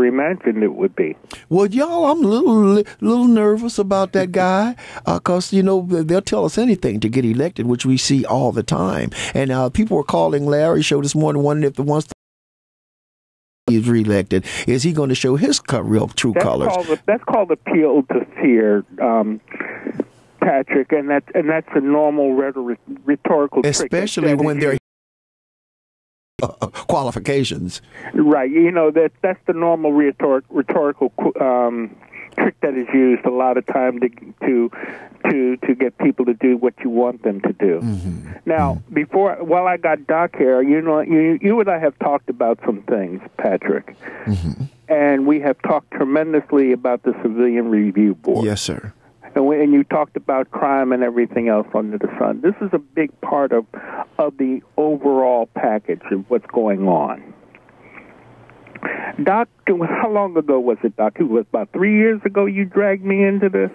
imagined it would be. Well, y'all, I'm a little nervous about that guy because, they'll tell us anything to get elected, which we see all the time. And people were calling Larry's show this morning wondering if once he's reelected, is he going to show his real true colors? That's called appeal to fear, Patrick, and that's a normal rhetorical trick. Especially when they're qualifications. Right. That's the normal rhetorical trick that is used a lot of time to get people to do what you want them to do. Now, while I got Doc here, you and I have talked about some things, Patrick, and we have talked tremendously about the Civilian Review Board. Yes, sir. And you talked about crime and everything else under the sun. This is a big part of the overall package of what's going on. Doc, how long ago was it, Doc? It was about 3 years ago you dragged me into this?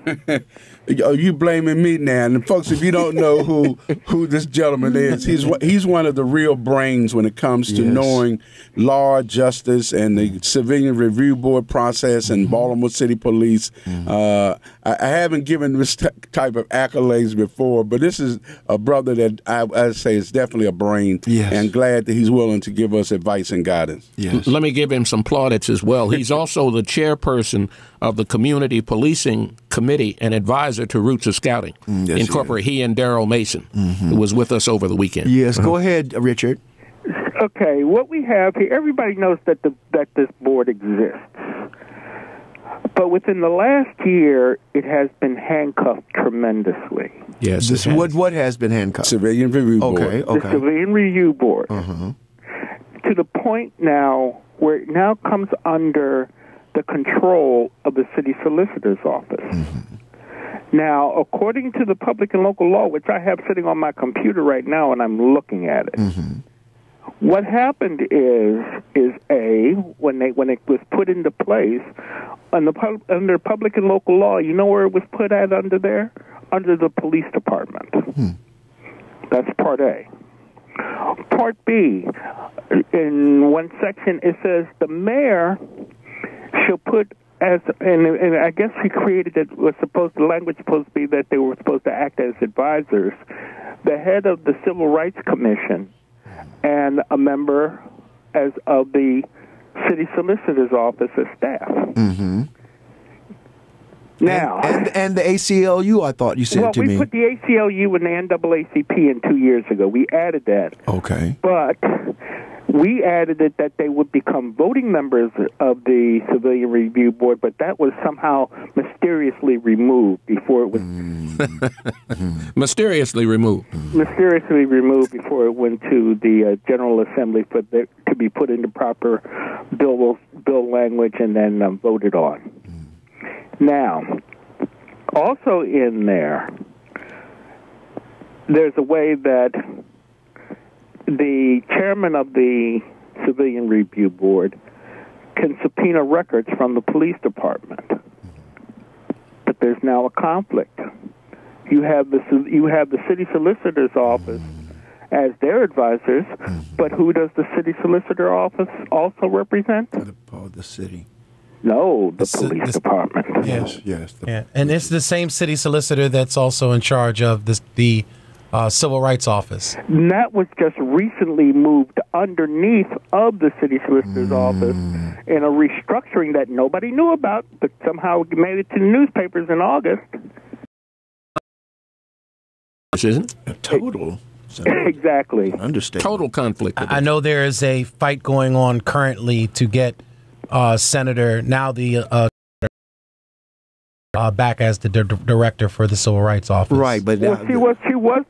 Are you blaming me now? And folks, if you don't know who this gentleman is, he's one of the real brains when it comes to knowing law, justice, and the Civilian Review Board process and Baltimore City Police. I haven't given this type of accolades before, but this is a brother that I say is definitely a brain, and glad that he's willing to give us advice and guidance. Let me give him some plaudits as well. He's also the chairperson of the Community Policing Committee and advisor to Roots of Scouting. Incorporate. He and Daryl Mason, who was with us over the weekend. Yes, go ahead, Richard. Okay, what we have here, everybody knows that this board exists. But within the last year, it has been handcuffed tremendously. Yes. What has been handcuffed? Civilian Review Board. Okay. The Civilian Review Board. To the point now where it now comes under the control of the city solicitor's office. Now, according to the public and local law, which I have sitting on my computer right now, and I'm looking at it, what happened is when it was put into place under public and local law, you know where it was put at under there? under the police department. That's Part A. Part B, in one section, it says the mayor shall put as, and I guess he created it, the language supposed to be that they were supposed to act as advisors, the head of the Civil Rights Commission and a member of the city solicitor's office as staff. Now, and the ACLU, I thought you said to me. Well, we put the ACLU and the NAACP in 2 years ago. We added that. Okay. But we added it that they would become voting members of the Civilian Review Board, but that was somehow mysteriously removed before it was... Mysteriously removed. Mysteriously removed before it went to the General Assembly to be put into proper bill language and then voted on. Now, also in there's a way that the chairman of the Civilian Review Board can subpoena records from the police department. But there's now a conflict. You have the city solicitor's office as their advisors, but who does the city solicitor office also represent? The city. No, the police department. Yes. And it's the same city solicitor that's also in charge of the Civil Rights Office. And that was just recently moved underneath of the city solicitor's office in a restructuring that nobody knew about, but somehow it made it to the newspapers in August. Isn't it? Total. Exactly. Understand. Total conflict. I know there is a fight going on currently to get Senator, now the back as the director for the Civil Rights Office. Right, but she was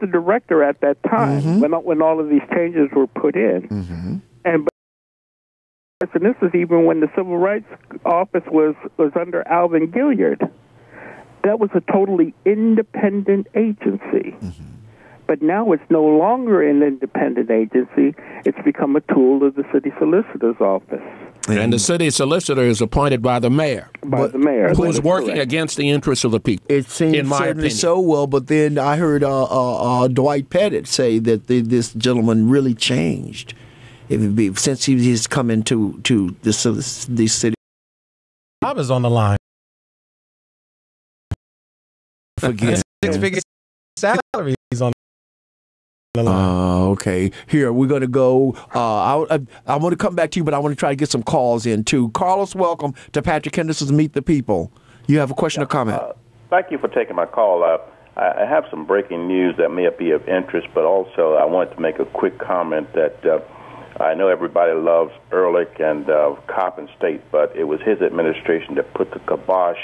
the director at that time when all of these changes were put in, and this is even when the Civil Rights Office was under Alvin Gilliard. That was a totally independent agency. But now it's no longer an independent agency. It's become a tool of the city solicitor's office. And the city solicitor is appointed by the mayor. The mayor. Who's working against the interests of the people. It seems in my certainly opinion. so well, but then I heard Dwight Pettit say that this gentleman really changed since he's come into the city. I was on the line. Forget. Six-figure salaries on the line. Okay. Here, we're going to go. I want to come back to you, but I want to try to get some calls in, too. Carlos, welcome to Patrick Henderson's Meet the People. You have a question or comment? Thank you for taking my call. I have some breaking news that may be of interest, but also I wanted to make a quick comment that I know everybody loves Ehrlich and Coppin State, but it was his administration that put the kibosh,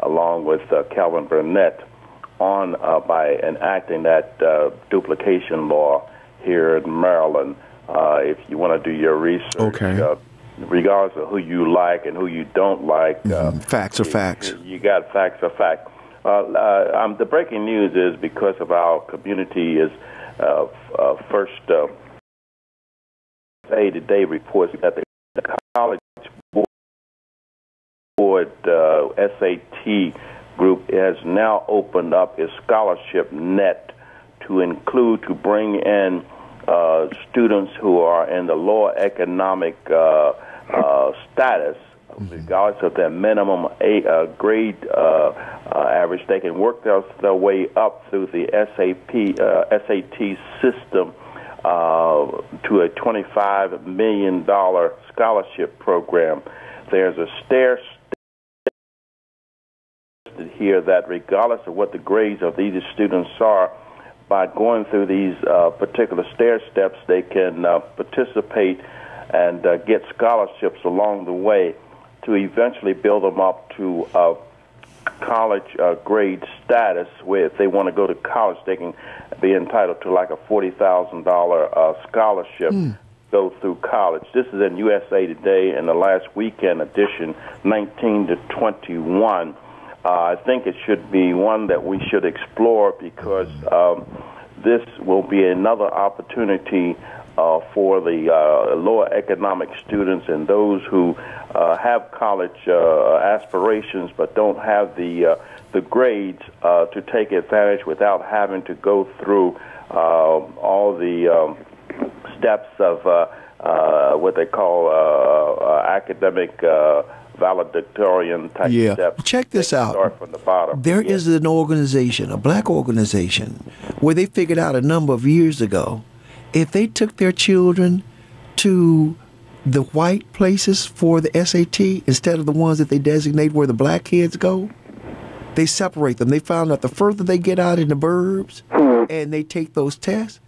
along with Calvin Burnett, on by enacting that duplication law here in Maryland. If you want to do your research, regardless of who you like and who you don't like, facts are facts. You got facts are facts. The breaking news is because of our community is first today reports that the college board SAT group has now opened up its scholarship net to bring in students who are in the lower economic status, regardless of their minimum grade average. They can work their way up through the SAT system to a $25 million scholarship program. There's a stair here that regardless of what the grades of these students are, by going through these particular stair steps, they can participate and get scholarships along the way to eventually build them up to college grade status, where if they want to go to college, they can be entitled to like a $40,000 scholarship, go through college. This is in USA Today in the last weekend edition, 19 to 21. I think it should be one that we should explore because this will be another opportunity for the lower economic students and those who have college aspirations but don't have the grades to take advantage without having to go through all the steps of what they call academic valedictorian type steps. Check this out. Start from the bottom. There is an organization, a black organization, where they figured out a number of years ago, if they took their children to the white places for the SAT instead of the ones that they designate where the black kids go, they separate them. They found out the further they get out in the burbs and they take those tests,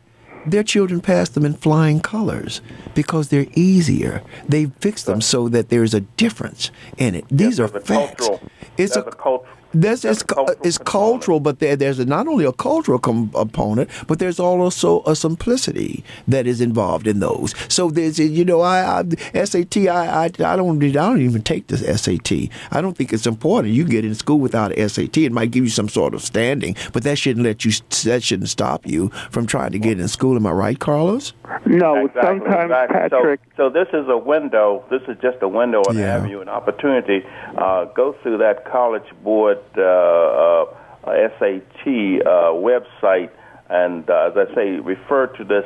their children pass them in flying colors because they're easier. They fix them so that there's a difference in it. These are facts. It's cultural, but there's not only a cultural component, but there's also a simplicity that is involved in those. So there's, SAT. I don't even take the SAT. I don't think it's important. You get in school without an SAT. It might give you some sort of standing, but that shouldn't stop you from trying to get in school. Am I right, Carlos? No, exactly, sometimes, Patrick. So this is a window. This is just a window on having you an opportunity. Go through that College Board SAT website, and as I say, refer to this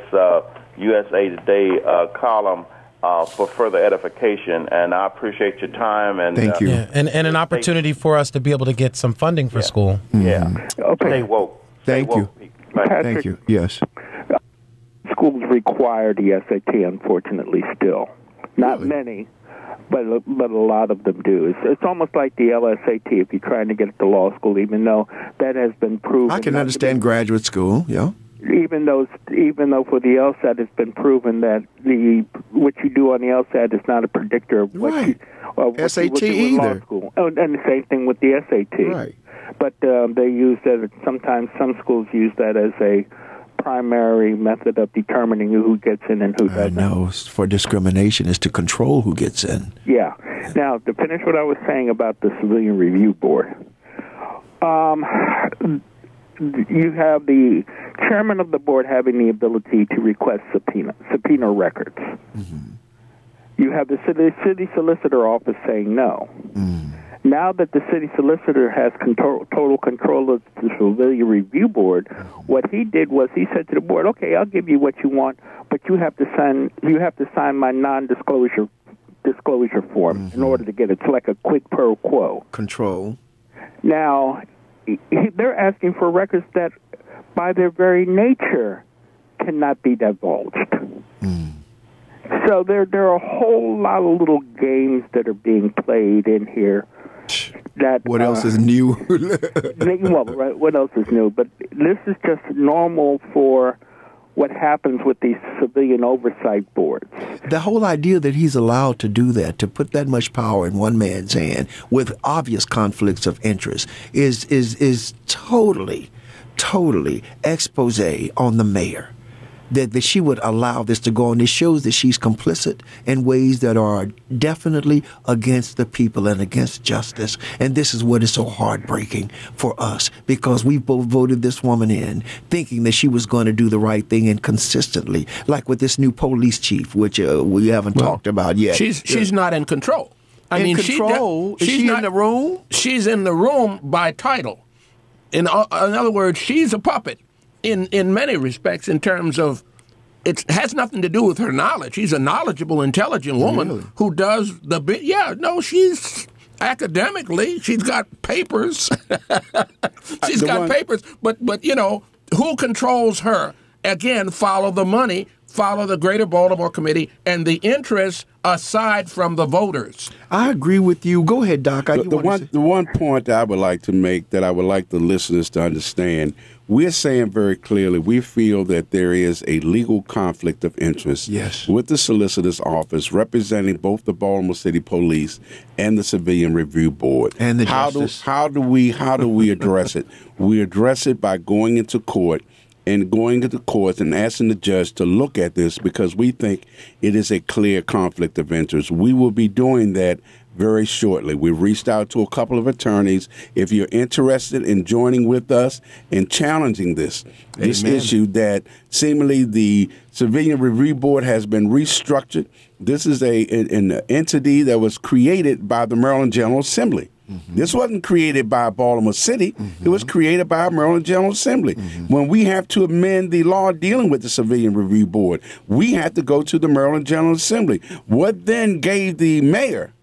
USA Today column for further edification. And I appreciate your time. And thank you. And an opportunity for us to be able to get some funding for school. Yeah. Okay. Stay woke. Thank you. Patrick, Thank you. Yes. Schools require the SAT, unfortunately, still. Not many, but a lot of them do. It's almost like the LSAT if you're trying to get to law school, even though that has been proven. I can understand graduate school, yeah. Even though for the LSAT it's been proven that what you do on the LSAT is not a predictor of what you SAT do in law either. school. Oh, and the same thing with the SAT. Right. But they use that. Sometimes some schools use that as a primary method of determining who gets in and who doesn't. No, for discrimination is to control who gets in. Yeah. Now, to finish what I was saying about the Civilian Review Board, you have the chairman of the board having the ability to request subpoena records. Mm-hmm. You have the city solicitor office saying no. Now that the city solicitor has total control of the Civilian Review Board, what he did was he said to the board, "Okay, I'll give you what you want, but you have to sign my non-disclosure form in order to get it. It's like a quid pro quo." Control. Now, they're asking for records that, by their very nature, cannot be divulged. So there are a whole lot of little games that are being played in here. What else is new? Well, right, what else is new? But this is just normal for what happens with these civilian oversight boards. The whole idea that he's allowed to do that, to put that much power in one man's hand with obvious conflicts of interest, is totally expose on the mayor. That she would allow this to go on. It shows that she's complicit in ways that are definitely against the people and against justice. And this is what is so heartbreaking for us, because we both voted this woman in thinking that she was going to do the right thing, and consistently, like with this new police chief, which we haven't talked about yet. She's not in control. Is she in the room? She's in the room by title. In other words, she's a puppet. In many respects, in terms of, it has nothing to do with her knowledge. She's a knowledgeable, intelligent woman who does the bit. Yeah, no, she's academically, she's got papers. Papers, but who controls her? Again, follow the money, follow the Greater Baltimore Committee, and the interests aside from the voters. I agree with you. Go ahead, Doc. The one point that I would like to make, that I would like the listeners to understand, we're saying very clearly we feel that there is a legal conflict of interest with the solicitor's office representing both the Baltimore City Police and the Civilian Review Board. And the justice. How do we address it? We address it by going into court and going to the courts and asking the judge to look at this because we think it is a clear conflict of interest. We will be doing that very shortly. We've reached out to a couple of attorneys. If you're interested in joining with us and challenging this issue that seemingly the Civilian Review Board has been restructured. This is an entity that was created by the Maryland General Assembly. This wasn't created by Baltimore City. It was created by Maryland General Assembly. When we have to amend the law dealing with the Civilian Review Board, we have to go to the Maryland General Assembly. What then gave the mayor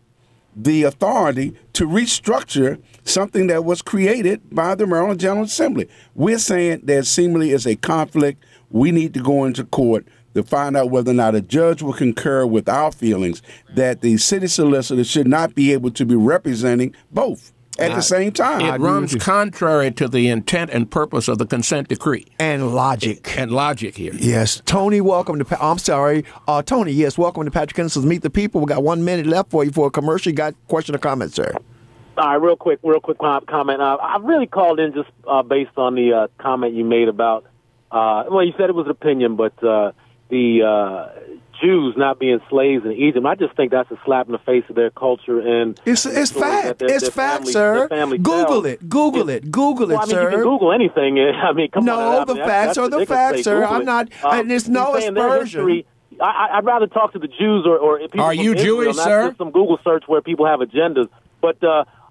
the authority to restructure something that was created by the Maryland General Assembly? We're saying there seemingly is a conflict. We need to go into court to find out whether or not a judge will concur with our feelings that the city solicitor should not be able to be representing both at the same time. It runs contrary to the intent and purpose of the consent decree. And logic. And logic here. Yes. Tony, welcome to I'm sorry. Tony, yes, welcome to Patrick Henderson's Meet the People. We got 1 minute left for you for a commercial. You got a question or comment, sir? All right, real quick comment. I really called in just based on the comment you made about, well, you said it was an opinion, but the Jews not being slaves in Egypt. I just think that's a slap in the face of their culture. And it's fact. It's fact, sir. Google it. Google it, sir. You can Google anything. I mean, come on. No, the facts are the facts, sir. I'm not. And it's no aspersion. I'd rather talk to the Jews or people. Are you Jewish, not sir? Just some Google search where people have agendas. But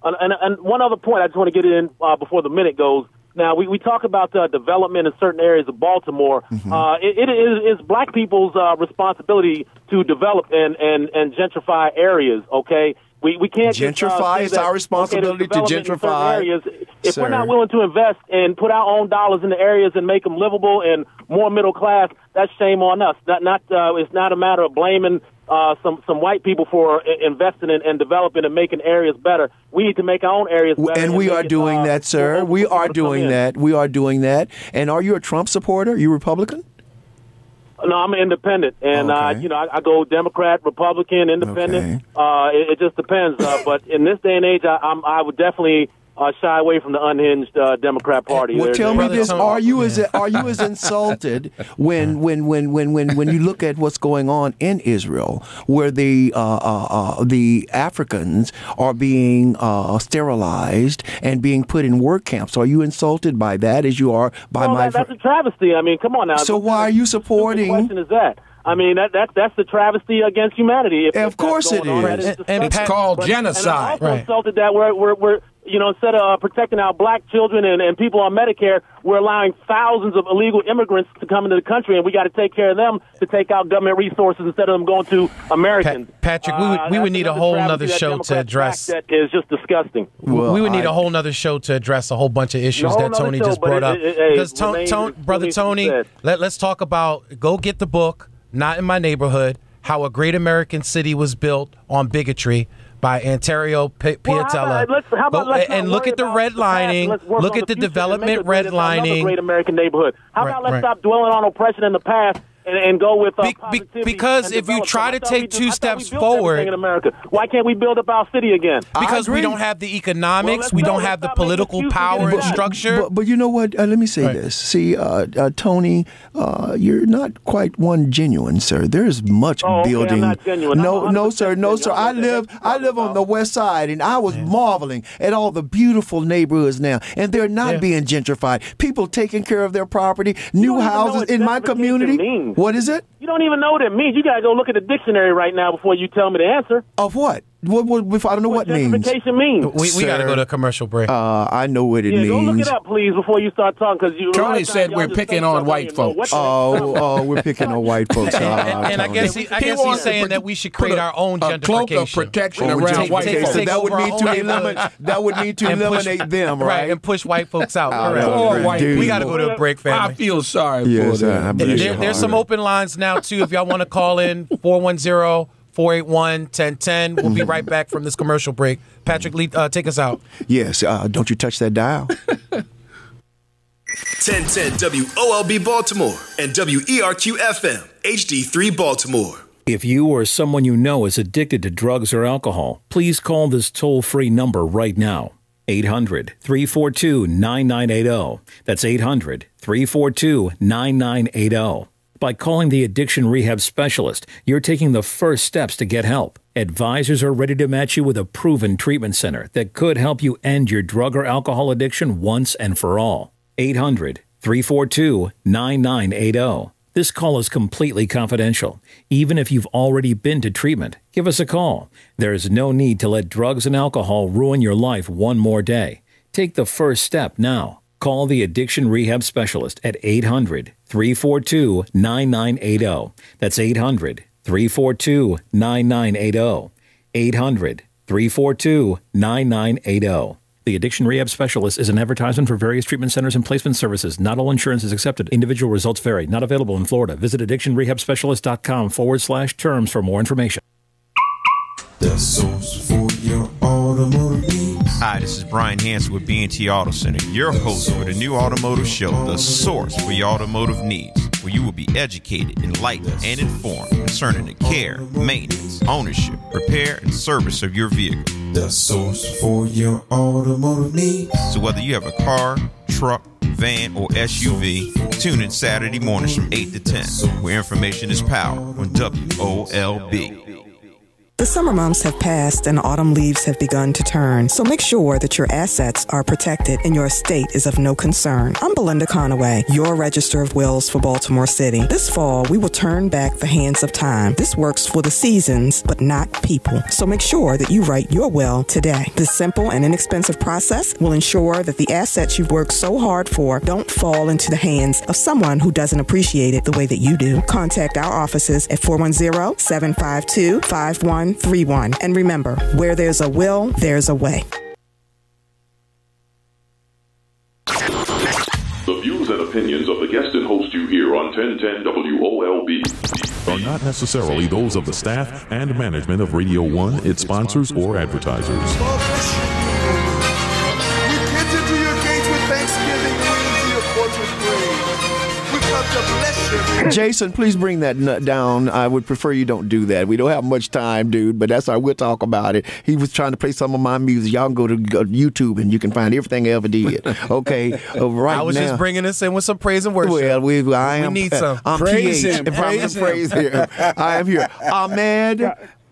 and one other point, I just want to get it in before the minute goes. Now, we talk about development in certain areas of Baltimore. It is black people's responsibility to develop and gentrify areas, okay? We can't gentrify. It's our responsibility to gentrify. Areas. If we're not willing to invest and put our own dollars in the areas and make them livable and more middle class, that's shame on us. It's not a matter of blaming some white people for investing and developing and making areas better. We need to make our own areas better. And we are doing that, sir. We are doing that. We are doing that. And are you a Trump supporter? You Republican? No, I'm an independent, and I go Democrat, Republican, independent. It just depends. But in this day and age, I would definitely shy away from the unhinged Democrat Party. Well, tell me this: Are you as insulted when you look at what's going on in Israel, where the Africans are being sterilized and being put in work camps? Are you insulted by that as you are by that's a travesty. I mean, come on now. So why are you supporting? The question is that. I mean, that's the travesty against humanity. Of course it is. And it's called genocide. And I'm also insulted that we're instead of protecting our black children and people on Medicare, we're allowing thousands of illegal immigrants to come into the country, and we got to take care of them to take out government resources instead of them going to Americans. Patrick, we would need a whole nother show to address. That is just disgusting. Well, we would need a whole nother show to address a whole bunch of issues that Tony just brought up. Because Brother Tony, let's talk about, go get the book, Not in My Neighborhood, How a Great American City Was Built on Bigotry, by Antonio Piatella. And look at the redlining. Look at the development redlining. Great American neighborhood. How about let's stop dwelling on oppression in the past and go with positivity? Because if you try to take two steps forward in America, why can't we build up our city again? Because we don't have the economics, we don't have the political power and structure. But you know what? Let me say this. See, Tony, you're not quite one genuine, sir. There's much building. I'm not genuine. No, sir. I live on the west side, and I was marveling at all the beautiful neighborhoods now, and they're not being gentrified. People taking care of their property, new houses in my community. What is it? You don't even know what it means. You got to go look at the dictionary right now before you tell me the answer. Of what? What I don't know what means. Gentrification means. We got to go to a commercial break. I know what it means. Go look it up, please, before you start talking. Because Tony said we're picking on white folks. We're picking on white folks. And I guess he's saying that we should create our own gentrification. Cloak of protection around white folks. So that would mean to eliminate them, right? And push white folks out. We got to go to a break, family. I feel sorry for them. There's some open lines now, too, if y'all want to call in, 410-481-1010. We'll be right back from this commercial break. Patrick Lee, take us out. Yes, don't you touch that dial. 1010 WOLB Baltimore and WERQ-FM HD3 Baltimore. If you or someone you know is addicted to drugs or alcohol, please call this toll-free number right now. 800-342-9980. That's 800-342-9980. By calling the Addiction Rehab Specialist, you're taking the first steps to get help. Advisors are ready to match you with a proven treatment center that could help you end your drug or alcohol addiction once and for all. 800-342-9980. This call is completely confidential. Even if you've already been to treatment, give us a call. There is no need to let drugs and alcohol ruin your life one more day. Take the first step now. Call the Addiction Rehab Specialist at 800-342-9980. That's 800-342-9980. 800-342-9980. The Addiction Rehab Specialist is an advertisement for various treatment centers and placement services. Not all insurance is accepted. Individual results vary. Not available in Florida. Visit addictionrehabspecialist.com/terms for more information. The source for your automotive needs. Hi, this is Brian Hansen with B&T Auto Center, your host for the new automotive show, The Source for Your Automotive Needs, where you will be educated, enlightened, and informed concerning the care, maintenance, ownership, repair, and service of your vehicle. The source for your automotive needs. So whether you have a car, truck, van, or SUV, tune in Saturday mornings from 8 to 10, where information is power on WOLB. The summer months have passed and autumn leaves have begun to turn, so make sure that your assets are protected and your estate is of no concern. I'm Belinda Conaway, your Register of Wills for Baltimore City. This fall, we will turn back the hands of time. This works for the seasons, but not people. So make sure that you write your will today. This simple and inexpensive process will ensure that the assets you've worked so hard for don't fall into the hands of someone who doesn't appreciate it the way that you do. Contact our offices at 410-752-5131. And remember, where there's a will, there's a way. The views and opinions of the guest and host you hear on 1010 WOLB are not necessarily those of the staff and management of Radio 1, its sponsors, or advertisers. We enter into your gates with thanksgiving, we into your courts with praise. We come to bless you. Jason, please bring that nut down. I would prefer you don't do that. We don't have much time, dude, but that's all right. We'll talk about it. He was trying to play some of my music. Y'all can go to YouTube and you can find everything I ever did. Okay, right I was now, just bringing us in with some praise and worship. Well, we need some. I'm praise PH. him. Praise him. I am here.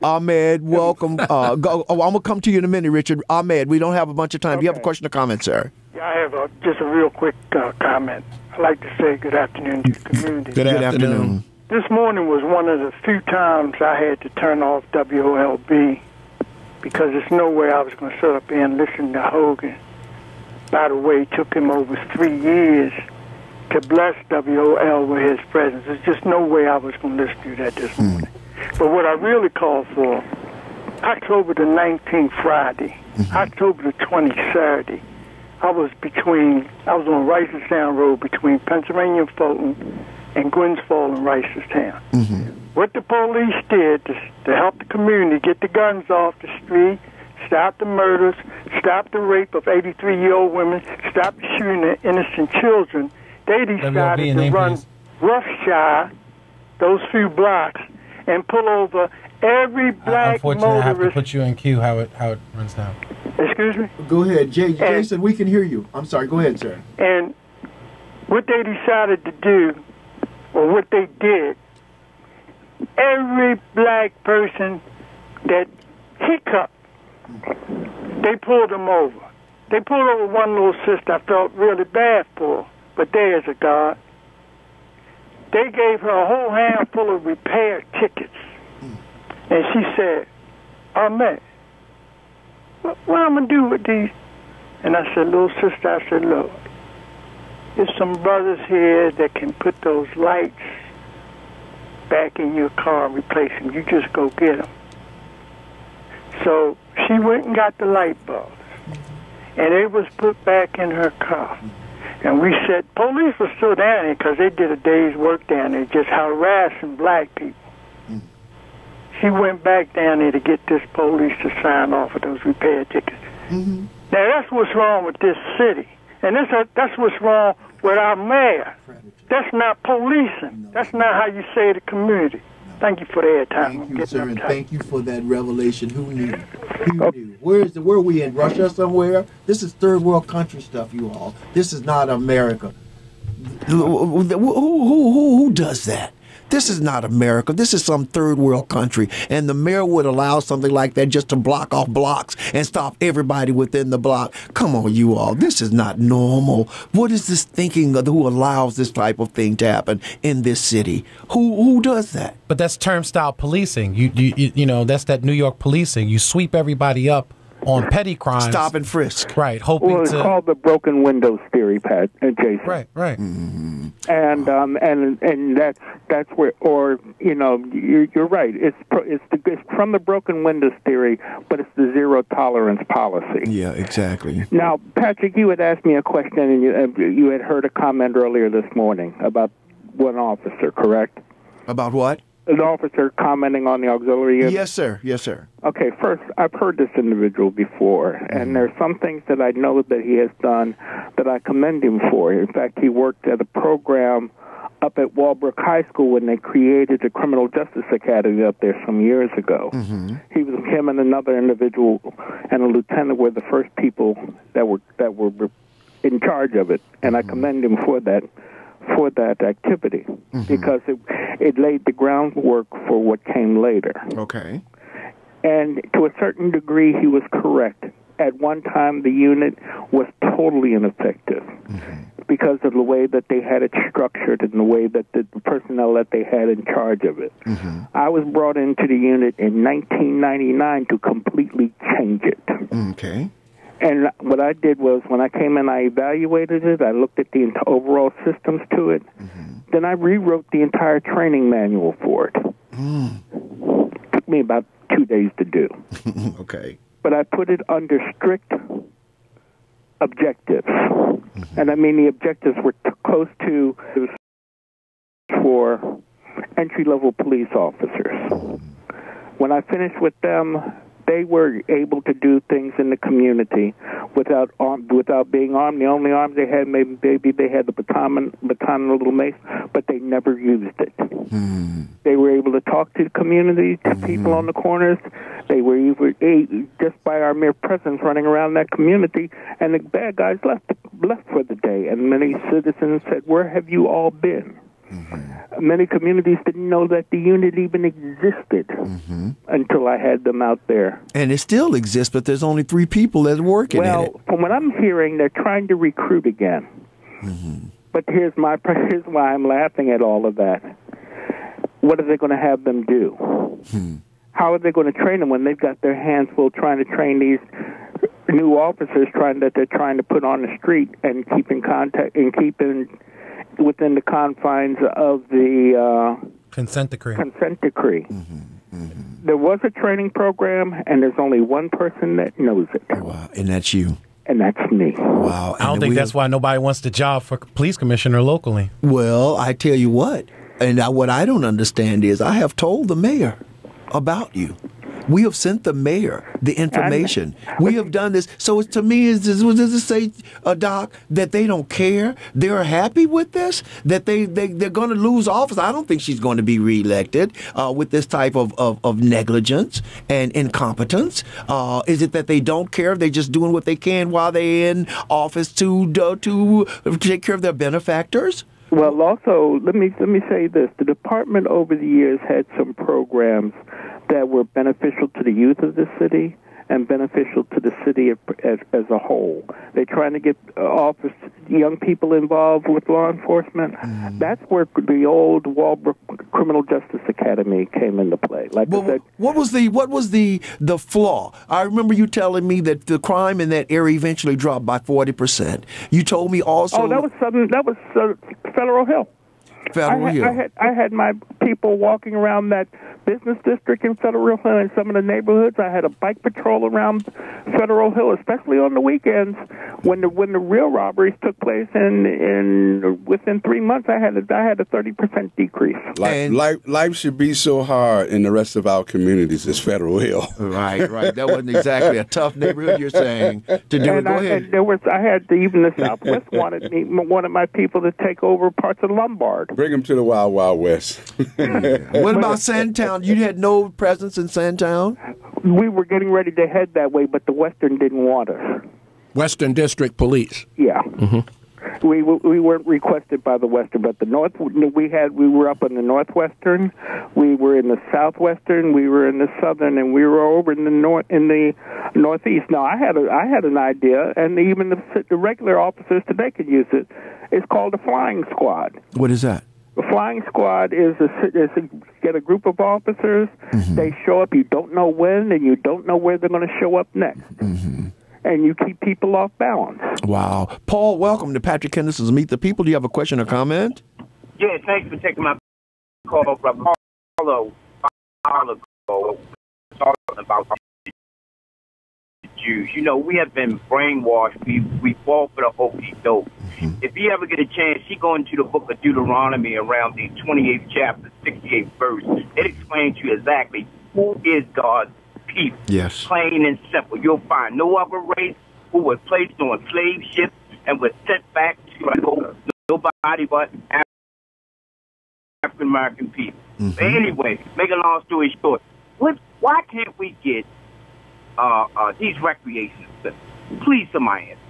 Ahmed, welcome. I'm going to come to you in a minute, Richard. Ahmed, we don't have a bunch of time. Okay. Do you have a question or comment, sir? Yeah, I have just a real quick comment. I'd like to say good afternoon to the community. Good afternoon. This morning was one of the few times I had to turn off WOLB because there's no way I was going to sit up here and listen to Hogan. By the way, it took him over 3 years to bless WOL with his presence. There's just no way I was going to listen to that this morning. But what I really called for, October the 19th, Friday, October the 20th, Saturday, I was on Ricerstown Road between Pennsylvania and Fulton and Gwynns Fall and Ricerstown. What the police did to help the community get the guns off the street, stop the murders, stop the rape of 83-year-old women, stop the shooting of innocent children, they decided to run roughshod those few blocks and pull over every black Unfortunately, motorist. I have to put you in queue how it runs down. Excuse me? Go ahead, Jason, we can hear you. I'm sorry, go ahead, sir. And what they decided to do, or what they did, every black person that hiccuped, they pulled them over. They pulled over one little sister I felt really bad for, but there's a God. They gave her a whole handful of repair tickets. And she said, Ahmed, what I'm going to do with these? And I said, little sister, I said, look, there's some brothers here that can put those lights back in your car and replace them. You just go get them. So she went and got the light bulbs. And they was put back in her car. And we said, police were still down there because they did a day's work down there, just harassing black people. She went back down there to get this police to sign off of those repair tickets. Now, that's what's wrong with this city. And that's what's wrong with our mayor. That's not policing. That's not how you say the community. Thank you for the airtime. Thank you, sir, and thank you for that revelation. Who knew? Who knew? Where are we in Russia somewhere? This is third world country stuff, you all. This is not America. Who does that? This is not America. This is some third world country. And the mayor would allow something like that just to block off blocks and stop everybody within the block. Come on, you all. This is not normal. What is this thinking of who allows this type of thing to happen in this city? Who does that? But that's turnstile policing. You know, that's that New York policing. You sweep everybody up on petty crimes. Stop and frisk. Right. Hoping well, it's to called the broken windows theory, Pat and Jason. Right. Mm-hmm. And that's where, or you know, you're right. It's from the broken windows theory, but it's the zero tolerance policy. Yeah, exactly. Now, Patrick, you had asked me a question, and you had heard a comment earlier this morning about one officer, correct? About what? An officer commenting on the auxiliary unit? Yes, sir. Yes, sir. Okay, first, I've heard this individual before, and there's some things that I know that he has done that I commend him for. In fact, he worked at a program up at Walbrook High School when they created the Criminal Justice Academy up there some years ago. Mm-hmm. Him and another individual and a lieutenant were the first people that were in charge of it, and I commend him for that activity, because it laid the groundwork for what came later. Okay. And to a certain degree, he was correct. At one time, the unit was totally ineffective because of the way that they had it structured and the way that the personnel that they had in charge of it. I was brought into the unit in 1999 to completely change it. Okay. And what I did was, when I came in, I evaluated it. I looked at the overall systems to it. Then I rewrote the entire training manual for it. Took me about 2 days to do. Okay. But I put it under strict objectives. And I mean, the objectives were close to for entry-level police officers. When I finished with them, they were able to do things in the community without being armed. The only arms they had, maybe they had the baton and a little mace, but they never used it. They were able to talk to the community, to people on the corners. They were just by our mere presence running around that community, and the bad guys left for the day. And many citizens said, "Where have you all been?" Many communities didn't know that the unit even existed until I had them out there. And it still exists, but there's only 3 people that are working in it. Well, from what I'm hearing, they're trying to recruit again. But here's why I'm laughing at all of that. What are they going to have them do? How are they going to train them when they've got their hands full trying to train these new officers that they're trying to put on the street and keep in contact and keep within the confines of the consent decree. There was a training program, and there's only one person that knows it. Wow, and that's you. And that's me. Wow. I don't think that's why nobody wants the job for police commissioner locally. Well, I tell you what, and what I don't understand is I have told the mayor about you. We have sent the mayor the information. We have done this. So to me, does it say, Doc, that they don't care? They're happy with this? That they're going to lose office? I don't think she's going to be reelected with this type of negligence and incompetence. Is it that they don't care? They're just doing what they can while they're in office to take care of their benefactors? Well, also, let me say this. The department over the years had some programs that were beneficial to the youth of the city and beneficial to the city as a whole. They're trying to get young people involved with law enforcement. That's where the old Walbrook Criminal Justice Academy came into play. Like I said, what was the flaw? I remember you telling me that the crime in that area eventually dropped by 40%. You told me also. Oh, that was Federal Hill. I had my people walking around that business district in Federal Hill and some of the neighborhoods. I had a bike patrol around Federal Hill, especially on the weekends when the real robberies took place. And within 3 months, I had a 30% decrease. Life should be so hard in the rest of our communities as Federal Hill. Right. That wasn't exactly a tough neighborhood. You're saying to do it. Go ahead. Even the Southwest wanted my people to take over parts of Lombard. Bring them to the Wild Wild West. What about Sandtown? You had no presence in Sandtown? We were getting ready to head that way, but the Western didn't want us. Western District Police. Yeah. We weren't requested by the Western, but the North we were up in the Northwestern, we were in the Southwestern, we were in the Southern, and we were over in the Northeast. Now I had an idea, and even the regular officers today could use it. It's called a flying squad. What is that? The flying squad is get a group of officers. They show up. You don't know when, and you don't know where they're going to show up next. And you keep people off balance. Wow. Paul, welcome to Patrick Henderson's Meet the People. Do you have a question or comment? Yeah, thanks for taking my call, brother. Talking about Jews. You know, we have been brainwashed. We fall for the okey-doke. If you ever get a chance, you go into the book of Deuteronomy around the 28th chapter, 68th verse. It explains to you exactly who is God's people. Yes. Plain and simple. You'll find no other race who was placed on slave ships and was sent back to nobody but African American people. But anyway, make a long story short, why can't we get these recreation centers? Please, somebody answer.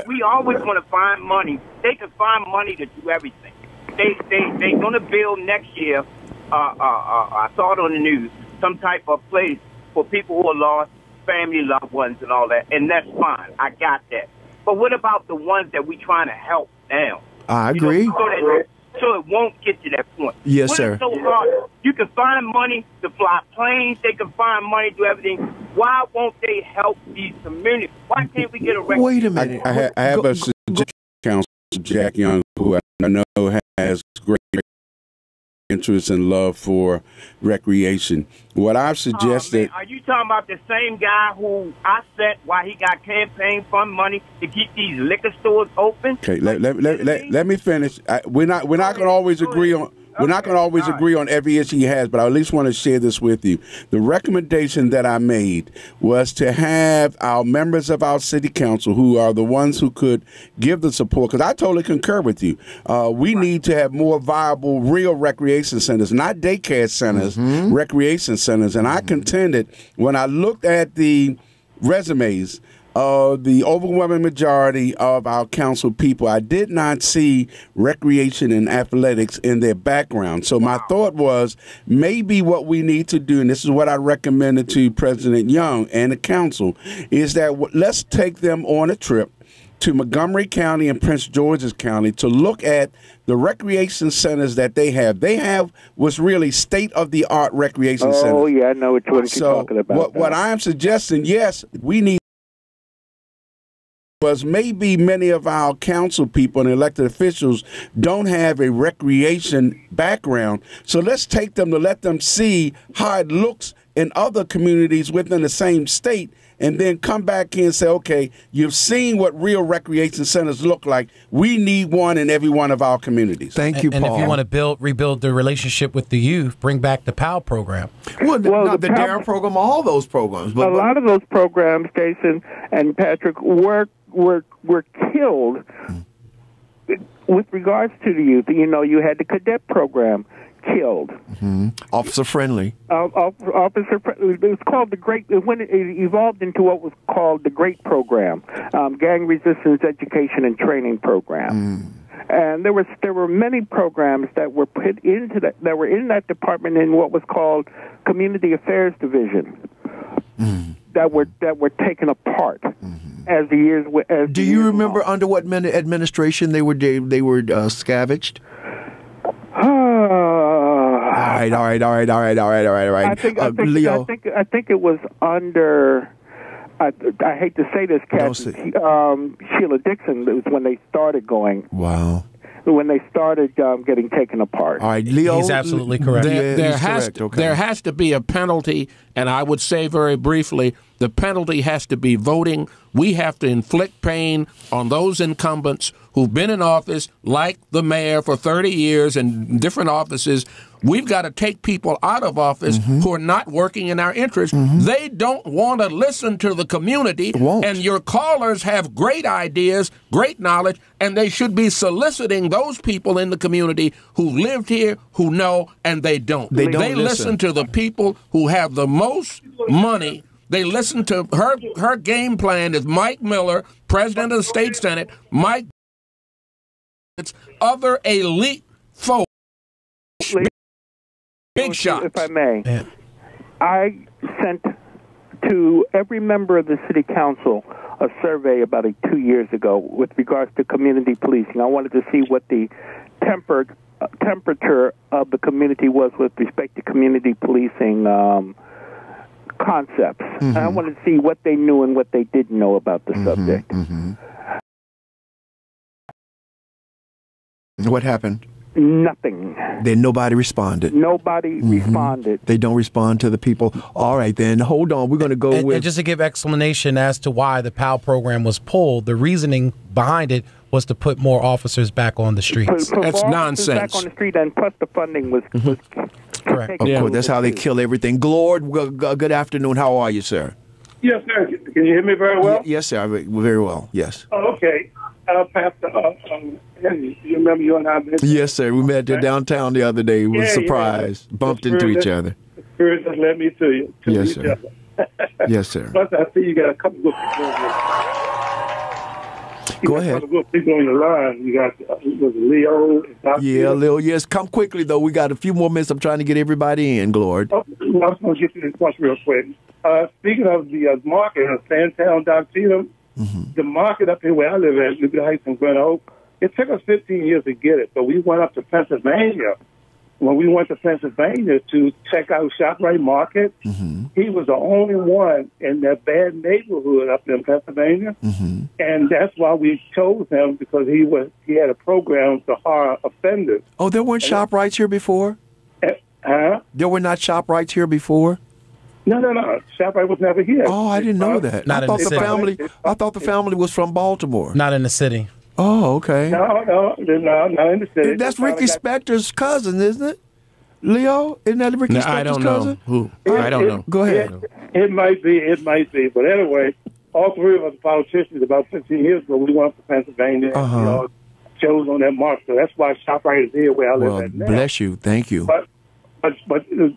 We always want to find money. They can find money to do everything. They gonna build next year. I saw it on the news. Some type of place for people who are lost, family, loved ones, and all that, and that's fine. I got that. But what about the ones that we trying to help now? I agree. So it won't get to that point. Yes, sir. It's so hard? You can find money to fly planes. They can find money to do everything. Why won't they help these communities? Why can't we get a record? Wait a minute. I have a suggestion, Council Jack Young, who I know has great interest and love for recreation. What I've suggested... are you talking about the same guy who I set while he got campaign fund money to keep these liquor stores open? Okay, let me finish. We're not going to always agree on... We're not going to always agree on every issue he has, but I at least want to share this with you. The recommendation that I made was to have our members of our city council, who are the ones who could give the support, because I totally concur with you. We need to have more viable, real recreation centers, not daycare centers, recreation centers. And I contended when I looked at the resumes, the overwhelming majority of our council people, I did not see recreation and athletics in their background. So my thought was maybe what we need to do, and this is what I recommended to President Young and the council, is that let's take them on a trip to Montgomery County and Prince George's County to look at the recreation centers that they have. They have what's really state-of-the-art recreation centers. Oh, yeah, I know what you're talking about. What I am suggesting, yes, we need was maybe many of our council people and elected officials don't have a recreation background. So let's take them to let them see how it looks in other communities within the same state, and then come back here and say, okay, you've seen what real recreation centers look like. We need one in every one of our communities. Thank you, Paul. And if you want to rebuild the relationship with the youth, bring back the PAL program. Well, not the DARE program, all those programs. But a lot of those programs, Jason and Patrick, were killed with regards to the youth. You know, you had the cadet program killed. Officer friendly. Officer friendly. It was called the Great. When it evolved into what was called the Great Program, Gang Resistance Education and Training Program. And there were many programs that were put into that were in that department in what was called Community Affairs Division. That were taken apart as the years went. Do you remember under what administration they were scavenged? All right. I think it was under. I hate to say this, Captain. Sheila Dixon. It was when they started going. Wow. When they started getting taken apart. All right, Leo. He's absolutely correct. There has to be a penalty, and I would say very briefly, the penalty has to be voting. We have to inflict pain on those incumbents who've been in office, like the mayor for 30 years in different offices. We've got to take people out of office who are not working in our interest. They don't want to listen to the community. And your callers have great ideas, great knowledge, and they should be soliciting those people in the community who lived here, who know, and they don't. They listen to the people who have the most money. They listen to her game plan is Mike Miller, president of the state senate, Mike, it's other elite folks. Big shots. If I may, I sent to every member of the city council a survey about 2 years ago with regards to community policing. I wanted to see what the temperature of the community was with respect to community policing concepts. And I wanted to see what they knew and what they didn't know about the subject. What happened? Nothing. Then nobody responded. Nobody responded. They don't respond to the people. All right, then hold on. We're going to go with. And just to give explanation as to why the PAL program was pulled, the reasoning behind it was to put more officers back on the streets. That's nonsense. Back on the street, and plus the funding was correct. Of course, that's how they kill everything. Glord, good afternoon. How are you, sir? Yes, sir. Can you hear me very well? Yes, sir. Very well. Yes. Oh, okay. Pastor, you remember you and I met? Yes, sir. We met downtown the other day. We were surprised. Bumped into each other. The Spirit just led me to you. Yes, sir. Yes, sir. Plus, I see you got a couple good people. Go ahead. A couple good people on the line. You got was Leo. Yeah, Leo. Yes, come quickly though. We got a few more minutes. I'm trying to get everybody in, Glord. Oh, well, I was going to get to this point real quick. Speaking of the market in Sandtown, Dr. Cheatham, the market up here where I live at, Liberty Heights and Glen Oak, it took us 15 years to get it, but we went up to Pennsylvania. When we went to Pennsylvania to check out ShopRite Market, he was the only one in that bad neighborhood up in Pennsylvania, and that's why we chose him, because he had a program to hire offenders. Oh, there weren't ShopRites here before? Huh? There were not ShopRites here before? No. ShopRite was never here. Oh, I didn't know that. Not in the city. I thought the family was from Baltimore. Not in the city. Oh, okay. No, not in the city. That's Ricky Spector's cousin, isn't it? Leo, isn't that Ricky Spector's cousin? I don't know. Who? I don't know. Go ahead. It might be. But anyway, all three of us politicians about 15 years ago, we went to Pennsylvania and chose on that mark. So that's why ShopRite is here where I live at now. Bless you. Thank you. But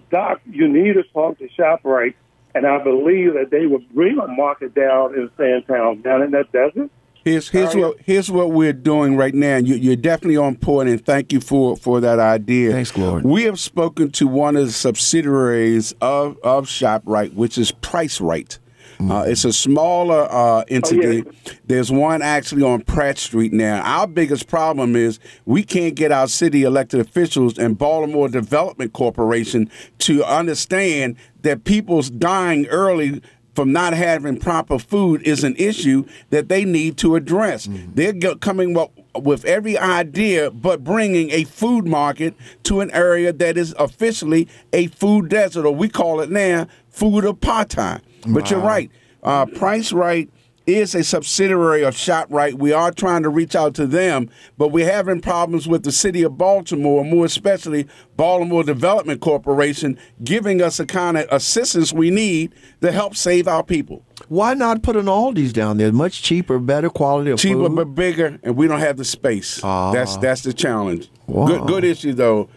Doc, you need to talk to ShopRite, and I believe that they would bring a market down in Sandtown, down in that desert. Here's what we're doing right now. You're definitely on point, and thank you for that idea. Thanks, Glord. We have spoken to one of the subsidiaries of ShopRite, which is PriceRite. It's a smaller entity. There's one actually on Pratt Street now. Our biggest problem is we can't get our city elected officials and Baltimore Development Corporation to understand that people's dying early from not having proper food is an issue that they need to address. They're coming up with every idea but bringing a food market to an area that is officially a food desert, or we call it now food apartheid. But you're right. PriceRite is a subsidiary of ShopRite. We are trying to reach out to them, but we're having problems with the city of Baltimore, more especially Baltimore Development Corporation, giving us the kind of assistance we need to help save our people. Why not put an Aldi's down there? Much cheaper, better quality of food. Cheaper but bigger, and we don't have the space. That's the challenge. Wow. Good issue, though.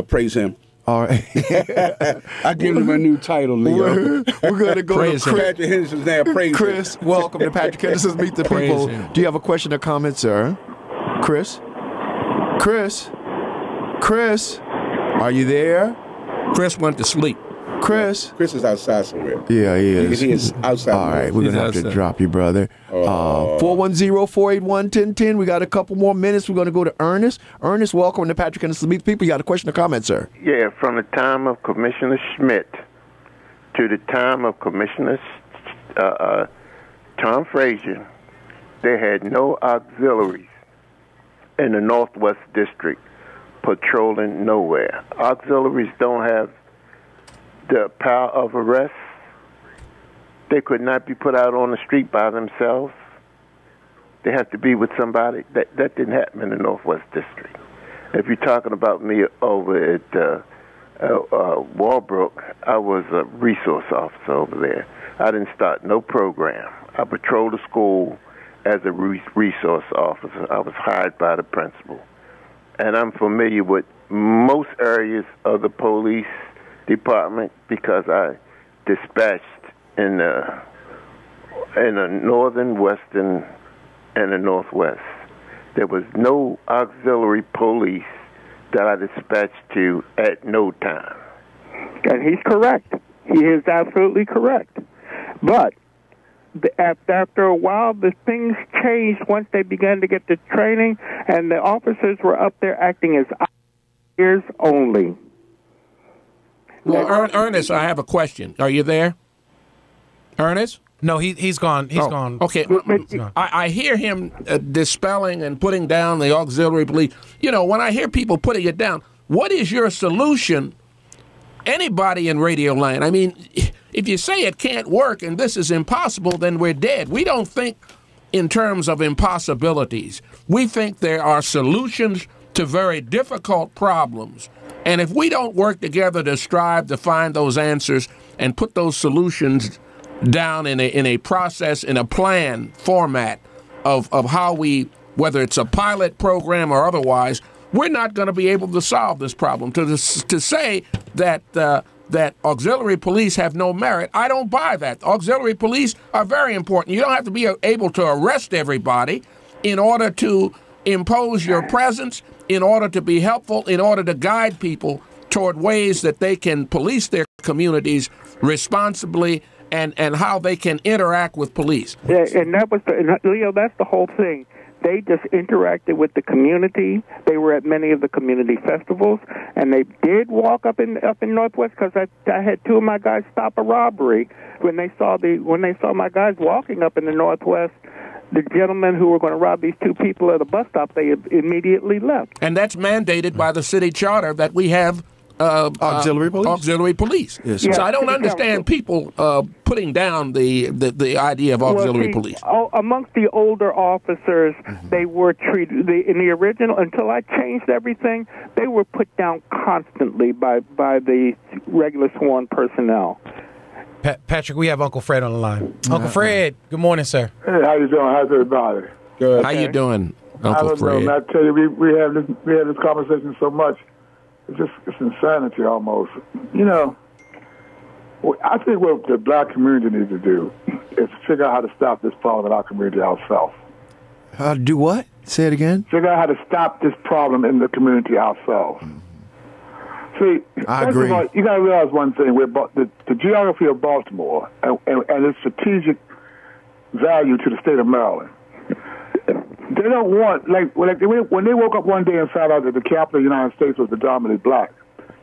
Praise him. All right. I give him a new title, Leo. We're going to go praise to Patrick Henderson's now. Praise Chris, him. welcome to Patrick Henderson's Meet the People. Do you have a question or comment, sir? Chris? Are you there? Chris went to sleep. Chris is outside somewhere. Yeah, he is. He is outside. All right, we're going to have to drop you, brother. 410-481-1010. We got a couple more minutes. We're going to go to Ernest. Ernest, welcome to Patrick Henderson Meet the People. You got a question or comment, sir? Yeah, from the time of Commissioner Schmidt to the time of Commissioner Tom Frazier, they had no auxiliaries in the Northwest District patrolling nowhere. Auxiliaries don't have the power of arrest. They could not be put out on the street by themselves. they have to be with somebody. That didn't happen in the Northwest District. If you're talking about me over at Walbrook, I was a resource officer over there. I didn't start no program. I patrolled the school as a resource officer. I was hired by the principal. And I'm familiar with most areas of the police department because I dispatched in the northern, western, and the northwest. There was no auxiliary police that I dispatched to at no time. And he's correct. He is absolutely correct. But after a while, the things changed once they began to get the training, and the officers were up there acting as ears only. Well, Ernest, I have a question. Are you there? Ernest? No, he's gone. He's gone. Okay. I hear him dispelling and putting down the auxiliary police. You know, when I hear people putting it down, what is your solution? Anybody in radio land, I mean, if you say it can't work and this is impossible, then we're dead. We don't think in terms of impossibilities. We think there are solutions to very difficult problems. And if we don't work together to strive to find those answers and put those solutions down in a process, in a plan format of how we, whether it's a pilot program or otherwise, we're not going to be able to solve this problem. To say that that auxiliary police have no merit, I don't buy that. Auxiliary police are very important. You don't have to be able to arrest everybody in order to impose your presence, in order to be helpful, in order to guide people toward ways that they can police their communities responsibly and how they can interact with police. Yeah, and that was Leo, that's the whole thing. They just interacted with the community. They were at many of the community festivals, and they did walk up in Northwest because I had two of my guys stop a robbery when they saw my guys walking up in the Northwest. The gentlemen who were going to rob these two people at a bus stop, they immediately left. And that's mandated by the city charter that we have auxiliary police. Auxiliary police. Yes, so I don't understand people putting down the idea of auxiliary police. Amongst the older officers, they were treated in the original. Until I changed everything, they were put down constantly by the regular sworn personnel. Patrick, we have Uncle Fred on the line. Uncle Fred, good morning, sir. Hey, how you doing? How's everybody? Good. How you doing, Uncle Fred? I don't know. I tell you, we have this conversation so much. It's insanity almost. You know, I think what the black community needs to do is figure out how to stop this problem in our community ourselves. How to do what? Say it again. Figure out how to stop this problem in the community ourselves. See, I agree. All, you got to realize one thing: the geography of Baltimore and its strategic value to the state of Maryland. They don't want, when they woke up one day and found out that the capital of the United States was predominantly black,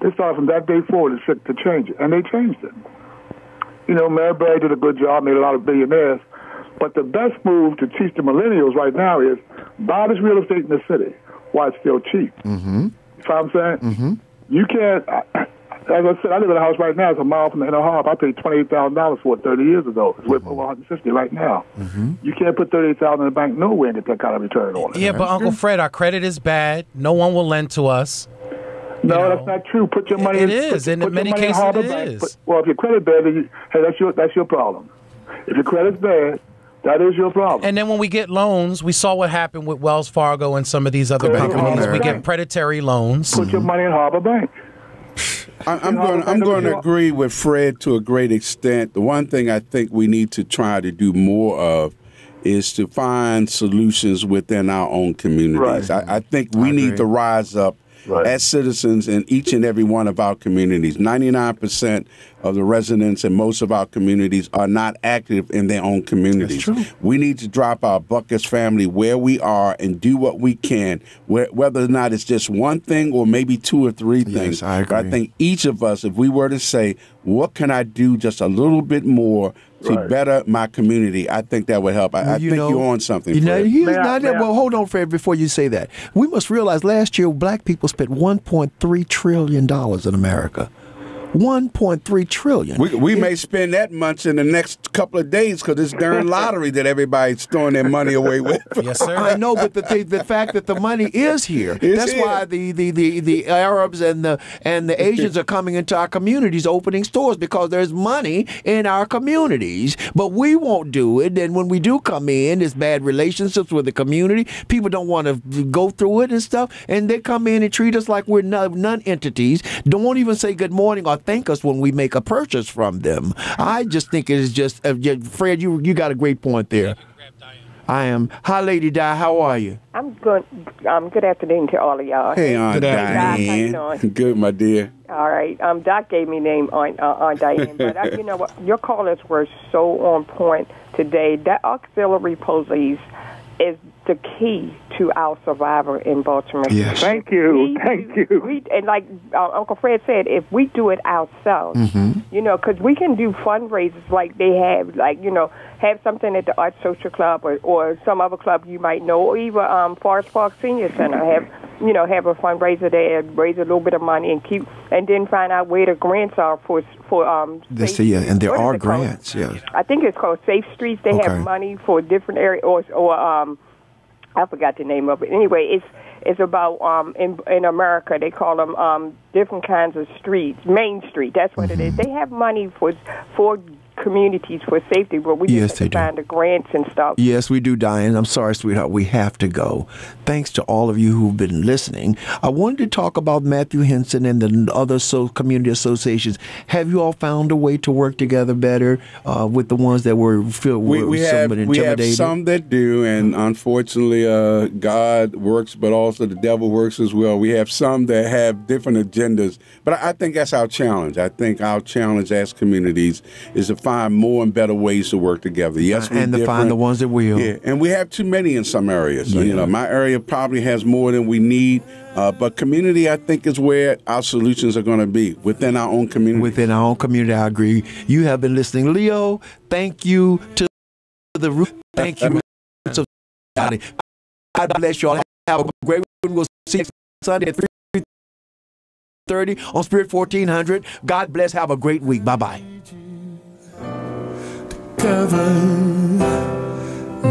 they started from that day forward to change it, and they changed it. You know, Mary Berry did a good job, made a lot of billionaires, but the best move to teach the millennials right now is buy this real estate in the city while it's still cheap. Mm-hmm. You know what I'm saying? You can't, as I said, I live in a house right now, it's a mile from the inner harbor. I paid $28,000 for it 30 years ago. It's worth over $150 right now. You can't put $38,000 in the bank nowhere and get that kind of return on it. Yeah, but Uncle Fred, our credit is bad. No one will lend to us. No, that's not true. Put your money in. It is. In many cases, it is. Well, if your credit's bad, then that's your problem. If your credit's bad, that is your problem. And then when we get loans, we saw what happened with Wells Fargo and some of these other companies. We get predatory loans. Put your money in Harbor Bank. I'm going to agree with Fred to a great extent. The one thing I think we need to try to do more of is to find solutions within our own communities. Right. I think we need to rise up as citizens in each and every one of our communities. 99% of the residents in most of our communities are not active in their own communities. That's true. We need to drop our buckets family where we are and do what we can, whether or not it's just one thing or maybe two or three things. Yes, I agree. But I think each of us, if we were to say, what can I do just a little bit more to better my community, I think that would help. I think you're on something, Fred. Well, hold on, Fred, before you say that. We must realize last year black people spent $1.3 trillion in America. 1.3 trillion. We may spend that much in the next couple of days because it's darn lottery that everybody's throwing their money away with. Yes, sir. I know, but the fact that the money is here. That's here. why the Arabs and the Asians are coming into our communities, opening stores, because there's money in our communities. But we won't do it. And when we do come in, it's bad relationships with the community. People don't want to go through it and stuff. And they come in and treat us like we're non-entities. Don't even say good morning or thank us when we make a purchase from them. I just think it is just, Fred, you got a great point there. I am. Hi, Lady Di. How are you? I'm good. Good afternoon to all of y'all. Hey, Aunt Diane. Good, my dear. All right. Doc gave me name Aunt Diane, but you know what? Your callers were so on point today. That auxiliary police is the key to our survivor in Baltimore. Yes. Thank you. Thank you. And like Uncle Fred said, if we do it ourselves, you know, because we can do fundraisers like they have, like, you know, have something at the Art Social Club or some other club you might know, or even Forest Park Senior Center have a fundraiser there, raise a little bit of money and then find out where the grants are for and there are grants. Yes. I think it's called Safe Streets. They have money for different areas, or I forgot the name of it. Anyway, it's about in America they call them different kinds of streets. Main Street, that's what it is. They have money for communities for safety, but we just have to find the grants and stuff. Yes, we do, Diane. I'm sorry, sweetheart. We have to go. Thanks to all of you who've been listening. I wanted to talk about Matthew Henson and the other community associations. Have you all found a way to work together better with the ones that were somewhat intimidated? We have some that do, and unfortunately, God works, but also the devil works as well. We have some that have different agendas, but I think that's our challenge. I think our challenge as communities is to find more and better ways to work together. Yes, and to find the ones that will. Yeah, and we have too many in some areas. Yeah. You know, my area probably has more than we need, but community, I think, is where our solutions are going to be within our own community. Within our own community, I agree. You have been listening, Leo. Thank you to the root. Thank you. God bless you all. Have a great one. We'll see you Sunday at 3:30 on Spirit 1400. God bless. Have a great week. Bye bye. Cover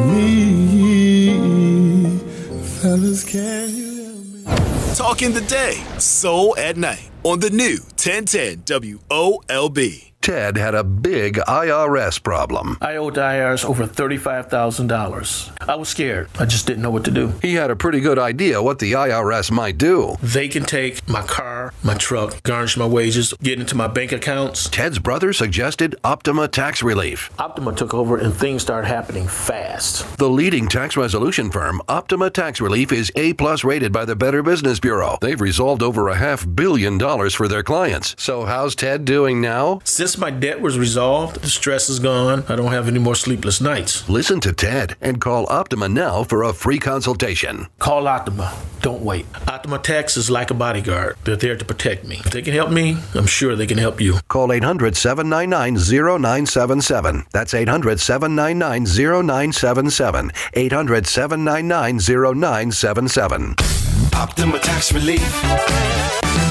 me, fellas, can you help me? Talking the day, soul at night on the new 1010 WOLB. Ted had a big IRS problem. I owed the IRS over $35,000. I was scared. I just didn't know what to do. He had a pretty good idea what the IRS might do. They can take my car, my truck, garnish my wages, get into my bank accounts. Ted's brother suggested Optima Tax Relief. Optima took over and things started happening fast. The leading tax resolution firm, Optima Tax Relief, is A+ rated by the Better Business Bureau. They've resolved over $500 million for their clients. So how's Ted doing now? Since my debt was resolved, the stress is gone. I don't have any more sleepless nights. Listen to Ted and call Optima now for a free consultation. Call Optima. Don't wait. Optima Tax is like a bodyguard. They're there to protect me. If they can help me, I'm sure they can help you. Call 800-799-0977. That's 800-799-0977. 800-799-0977. Optima Tax Relief.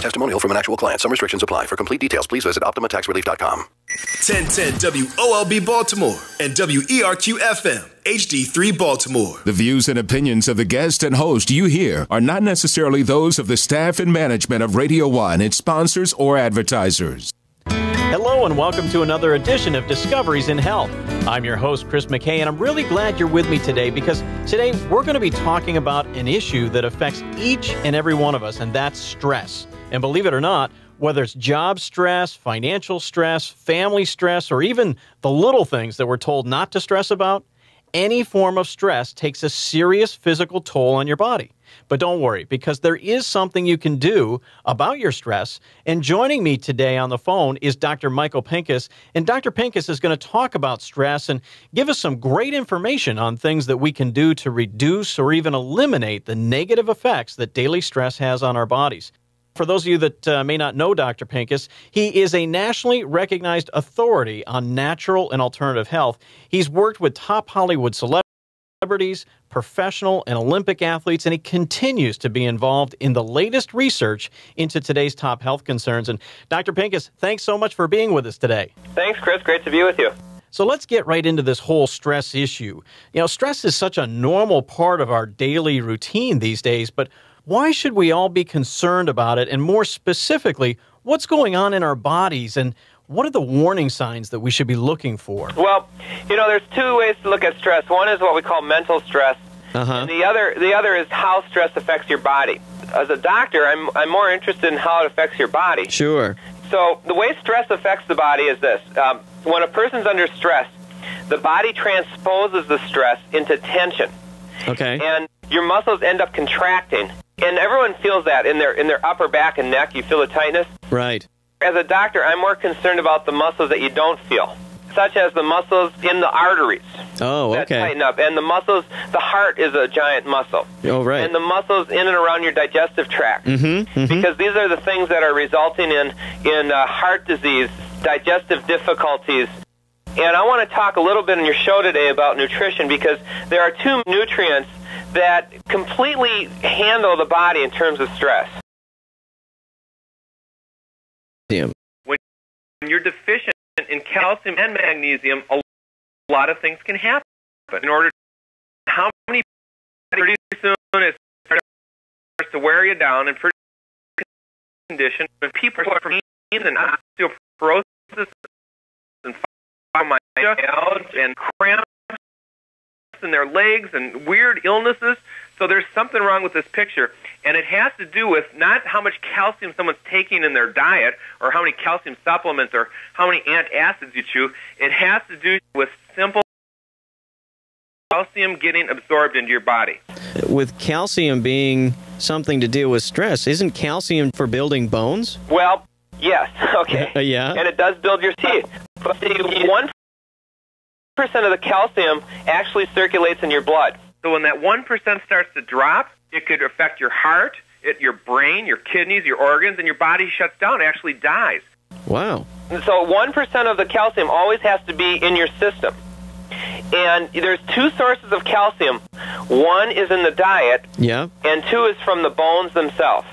Testimonial from an actual client. Some restrictions apply. For complete details, please visit OptimaTaxRelief.com. 1010 WOLB Baltimore and WERQ FM HD3 Baltimore. The views and opinions of the guest and host you hear are not necessarily those of the staff and management of Radio 1, its sponsors, or advertisers. Hello and welcome to another edition of Discoveries in Health. I'm your host, Chris McKay, and I'm really glad you're with me today because today we're going to be talking about an issue that affects each and every one of us, and that's stress. And believe it or not, whether it's job stress, financial stress, family stress, or even the little things that we're told not to stress about, any form of stress takes a serious physical toll on your body. But don't worry, because there is something you can do about your stress. And joining me today on the phone is Dr. Michael Pincus. And Dr. Pincus is going to talk about stress and give us some great information on things that we can do to reduce or even eliminate the negative effects that daily stress has on our bodies. For those of you that may not know Dr. Pincus, he is a nationally recognized authority on natural and alternative health. He's worked with top Hollywood celebrities celebrities, professional and Olympic athletes, and he continues to be involved in the latest research into today's top health concerns. And Dr. Pincus, thanks so much for being with us today. Thanks, Chris. Great to be with you. So let's get right into this whole stress issue. You know, stress is such a normal part of our daily routine these days, but why should we all be concerned about it? And more specifically, what's going on in our bodies, and what are the warning signs that we should be looking for? Well, you know, there's two ways to look at stress. One is what we call mental stress, and the other is how stress affects your body. As a doctor, I'm more interested in how it affects your body. Sure. So the way stress affects the body is this. When a person's under stress, the body transposes the stress into tension. Okay. And your muscles end up contracting. And everyone feels that in their upper back and neck. You feel the tightness. Right. As a doctor, I'm more concerned about the muscles that you don't feel, such as the muscles in the arteries. Oh, okay. That tighten up. And the muscles, the heart is a giant muscle. Oh, right. And the muscles in and around your digestive tract. Because these are the things that are resulting in heart disease, digestive difficulties. And I want to talk a little bit in your show today about nutrition, because there are two nutrients that completely handle the body in terms of stress. When you're deficient in calcium and magnesium, a lot of things can happen. In order to, how many pretty soon it starts to wear you down and pretty condition. When people are from and osteoporosis and fibromyalgia and cramps in their legs and weird illnesses. So there's something wrong with this picture, and it has to do with not how much calcium someone's taking in their diet or how many calcium supplements or how many antacids you chew. It has to do with simple calcium getting absorbed into your body. With calcium being something to deal with stress, isn't calcium for building bones? Well, yes, okay. Yeah. And it does build your teeth. But see, 1% of the calcium actually circulates in your blood. So when that 1% starts to drop, it could affect your heart, your brain, your kidneys, your organs, and your body shuts down, it actually dies. Wow. So 1% of the calcium always has to be in your system. And there's two sources of calcium. One is in the diet, and two is from the bones themselves.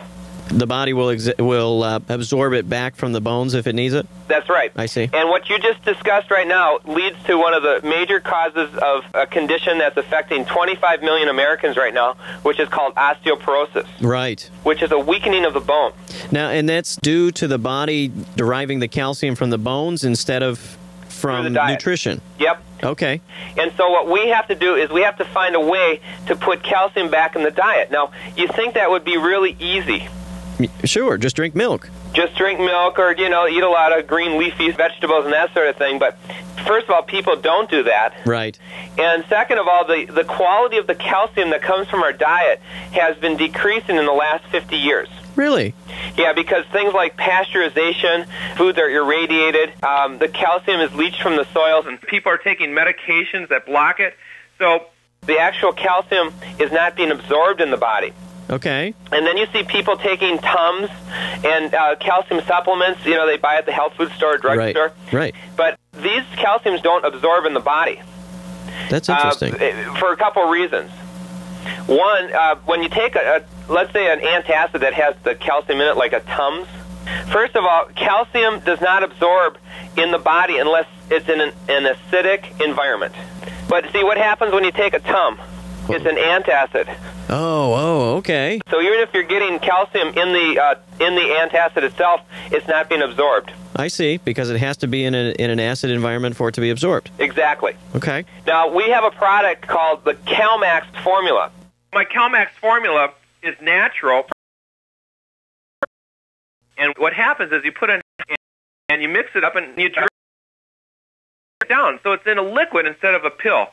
The body will absorb it back from the bones if it needs it? That's right. I see. And what you just discussed right now leads to one of the major causes of a condition that's affecting 25 million Americans right now, which is called osteoporosis. Right. Which is a weakening of the bone. Now, and that's due to the body deriving the calcium from the bones instead of from nutrition? Yep. Okay. And so what we have to do is we have to find a way to put calcium back in the diet. Now, you think that would be really easy. Sure, just drink milk. Just drink milk or, you know, eat a lot of green leafy vegetables and that sort of thing. But first of all, people don't do that. Right. And second of all, the quality of the calcium that comes from our diet has been decreasing in the last 50 years. Really? Yeah, because things like pasteurization, foods are irradiated, the calcium is leached from the soils, and people are taking medications that block it. So the actual calcium is not being absorbed in the body. Okay. And then you see people taking Tums and calcium supplements, you know, they buy at the health food store or drugstore. Right. But these calciums don't absorb in the body. That's interesting. For a couple of reasons. One, when you take, let's say, an antacid that has the calcium in it, like a Tums, first of all, calcium does not absorb in the body unless it's in an acidic environment. But see, what happens when you take a Tum? It's an antacid. Oh, okay. So even if you're getting calcium in the antacid itself, it's not being absorbed. I see, because it has to be in an acid environment for it to be absorbed. Exactly. Okay. Now, we have a product called the CalMax formula. My CalMax formula is natural. And what happens is you put it in and you mix it up and you drink it down. So it's in a liquid instead of a pill.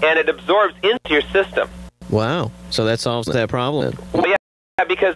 And it absorbs into your system. Wow. So that solves that problem. Well, yeah, because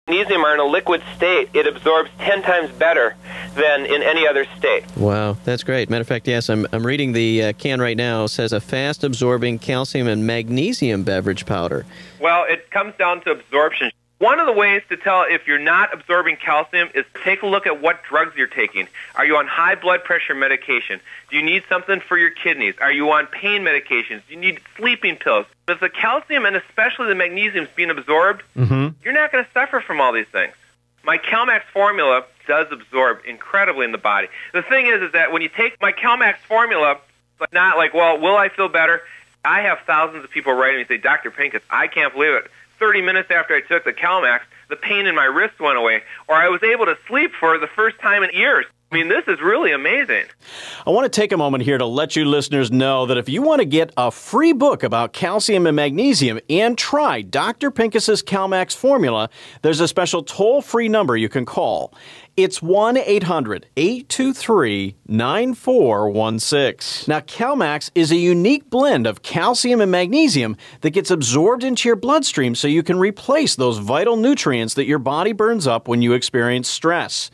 magnesium are in a liquid state, it absorbs 10 times better than in any other state. Wow, that's great. Matter of fact, yes, I'm reading the can right now. It says a fast-absorbing calcium and magnesium beverage powder. Well, it comes down to absorption. One of the ways to tell if you're not absorbing calcium is take a look at what drugs you're taking. Are you on high blood pressure medication? Do you need something for your kidneys? Are you on pain medications? Do you need sleeping pills? If the calcium and especially the magnesium is being absorbed, you're not going to suffer from all these things. My CalMax formula does absorb incredibly in the body. The thing is that when you take my CalMax formula, it's not like, well, will I feel better? I have thousands of people writing me and say, Dr. Pincus, I can't believe it. 30 minutes after I took the CalMax, the pain in my wrist went away, or I was able to sleep for the first time in years. I mean, this is really amazing. I want to take a moment here to let you listeners know that if you want to get a free book about calcium and magnesium and try Dr. Pincus's CalMax formula, there's a special toll-free number you can call. It's 1-800-823-9416. Now, CalMax is a unique blend of calcium and magnesium that gets absorbed into your bloodstream so you can replace those vital nutrients that your body burns up when you experience stress.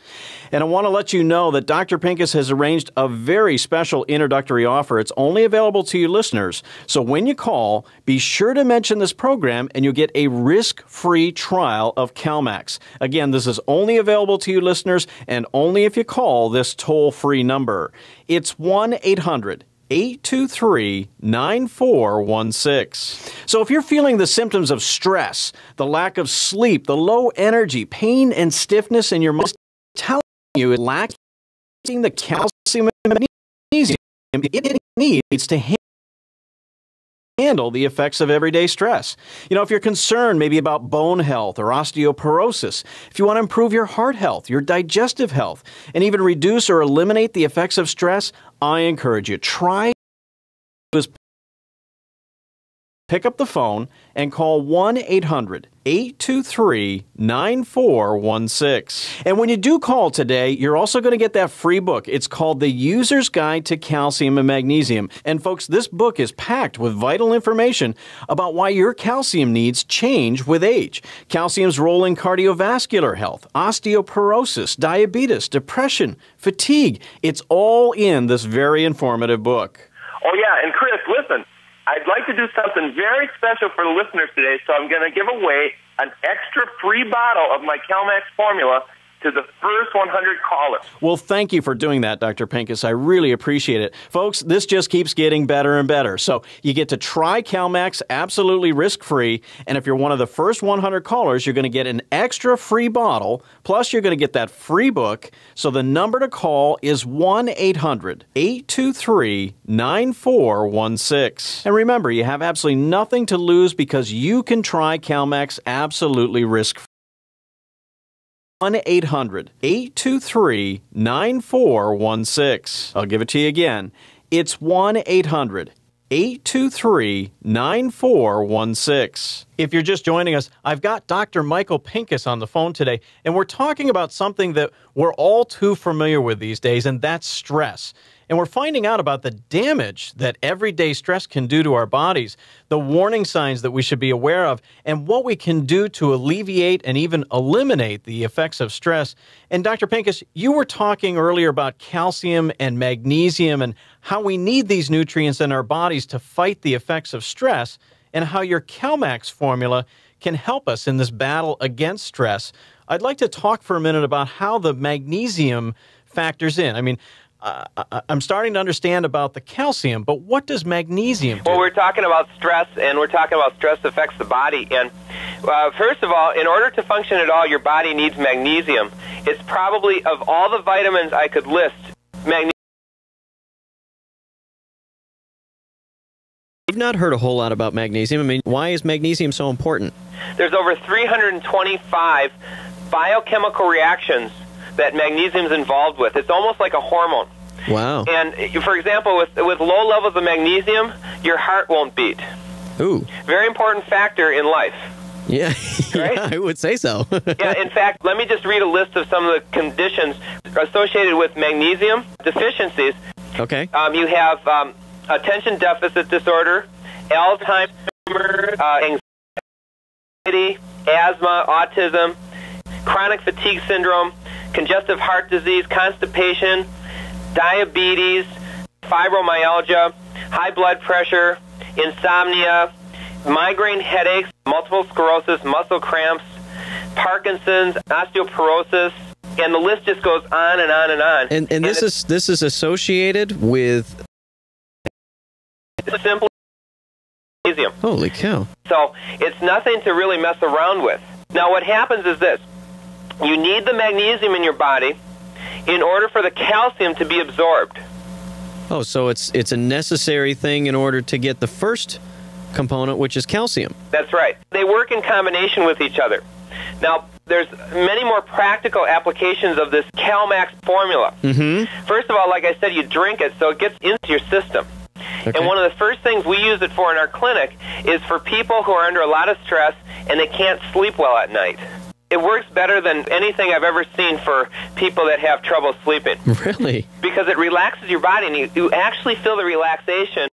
And I want to let you know that Dr. Pincus has arranged a very special introductory offer. It's only available to you listeners. So when you call, be sure to mention this program and you'll get a risk-free trial of CalMax. Again, this is only available to you listeners and only if you call this toll-free number. It's 1-800-823-9416. So if you're feeling the symptoms of stress, the lack of sleep, the low energy, pain and stiffness in your muscles, telling you it's lacking the calcium and magnesium it needs to handle the effects of everyday stress. You know, if you're concerned maybe about bone health or osteoporosis, if you want to improve your heart health, your digestive health, and even reduce or eliminate the effects of stress, I encourage you, try to pick up the phone and call 1-800-823-9416. And when you do call today, you're also going to get that free book. It's called The User's Guide to Calcium and Magnesium. And folks, this book is packed with vital information about why your calcium needs change with age. Calcium's role in cardiovascular health, osteoporosis, diabetes, depression, fatigue. It's all in this very informative book. Oh, yeah, and Chris, listen. I'd like to do something very special for the listeners today, so I'm going to give away an extra free bottle of my CalMax formula to the first 100 callers. Well, thank you for doing that, Dr. Pincus. I really appreciate it. Folks, this just keeps getting better and better. So you get to try CalMax absolutely risk-free, and if you're one of the first 100 callers, you're going to get an extra free bottle, plus you're going to get that free book. So the number to call is 1-800-823-9416. And remember, you have absolutely nothing to lose because you can try CalMax absolutely risk-free. 1-800-823-9416. I'll give it to you again. It's 1-800-823-9416. If you're just joining us, I've got Dr. Michael Pincus on the phone today, and we're talking about something that we're all too familiar with these days, and that's stress. And we're finding out about the damage that everyday stress can do to our bodies, the warning signs that we should be aware of, and what we can do to alleviate and even eliminate the effects of stress. And Dr. Pincus, you were talking earlier about calcium and magnesium and how we need these nutrients in our bodies to fight the effects of stress, and how your CalMax formula can help us in this battle against stress. I'd like to talk for a minute about how the magnesium factors in. I mean, I'm starting to understand about the calcium, but what does magnesium do? Well, we're talking about stress, and we're talking about stress affects the body. And first of all, in order to function at all, your body needs magnesium. It's probably, of all the vitamins I could list, magnesium. I've not heard a whole lot about magnesium. I mean, why is magnesium so important? There's over 325 biochemical reactions that magnesium is involved with. It's almost like a hormone. Wow. And for example, with low levels of magnesium, your heart won't beat. Ooh. Very important factor in life. Yeah, right? Yeah, I would say so. Yeah, in fact, let me just read a list of some of the conditions associated with magnesium deficiencies. Okay. You have attention deficit disorder, Alzheimer's, anxiety, asthma, autism, chronic fatigue syndrome, congestive heart disease, constipation, diabetes, fibromyalgia, high blood pressure, insomnia, migraine headaches, multiple sclerosis, muscle cramps, Parkinson's, osteoporosis, and the list just goes on and on and on. And this is associated with simply magnesium. Holy cow. So it's nothing to really mess around with. Now what happens is this. You need the magnesium in your body in order for the calcium to be absorbed. Oh, so it's a necessary thing in order to get the first component, which is calcium. That's right. They work in combination with each other. Now, there's many more practical applications of this CalMax formula. Mm-hmm. First of all, like I said, you drink it so it gets into your system. Okay. And one of the first things we use it for in our clinic is for people who are under a lot of stress and they can't sleep well at night. It works better than anything I've ever seen for people that have trouble sleeping. Really? Because it relaxes your body, and you actually feel the relaxation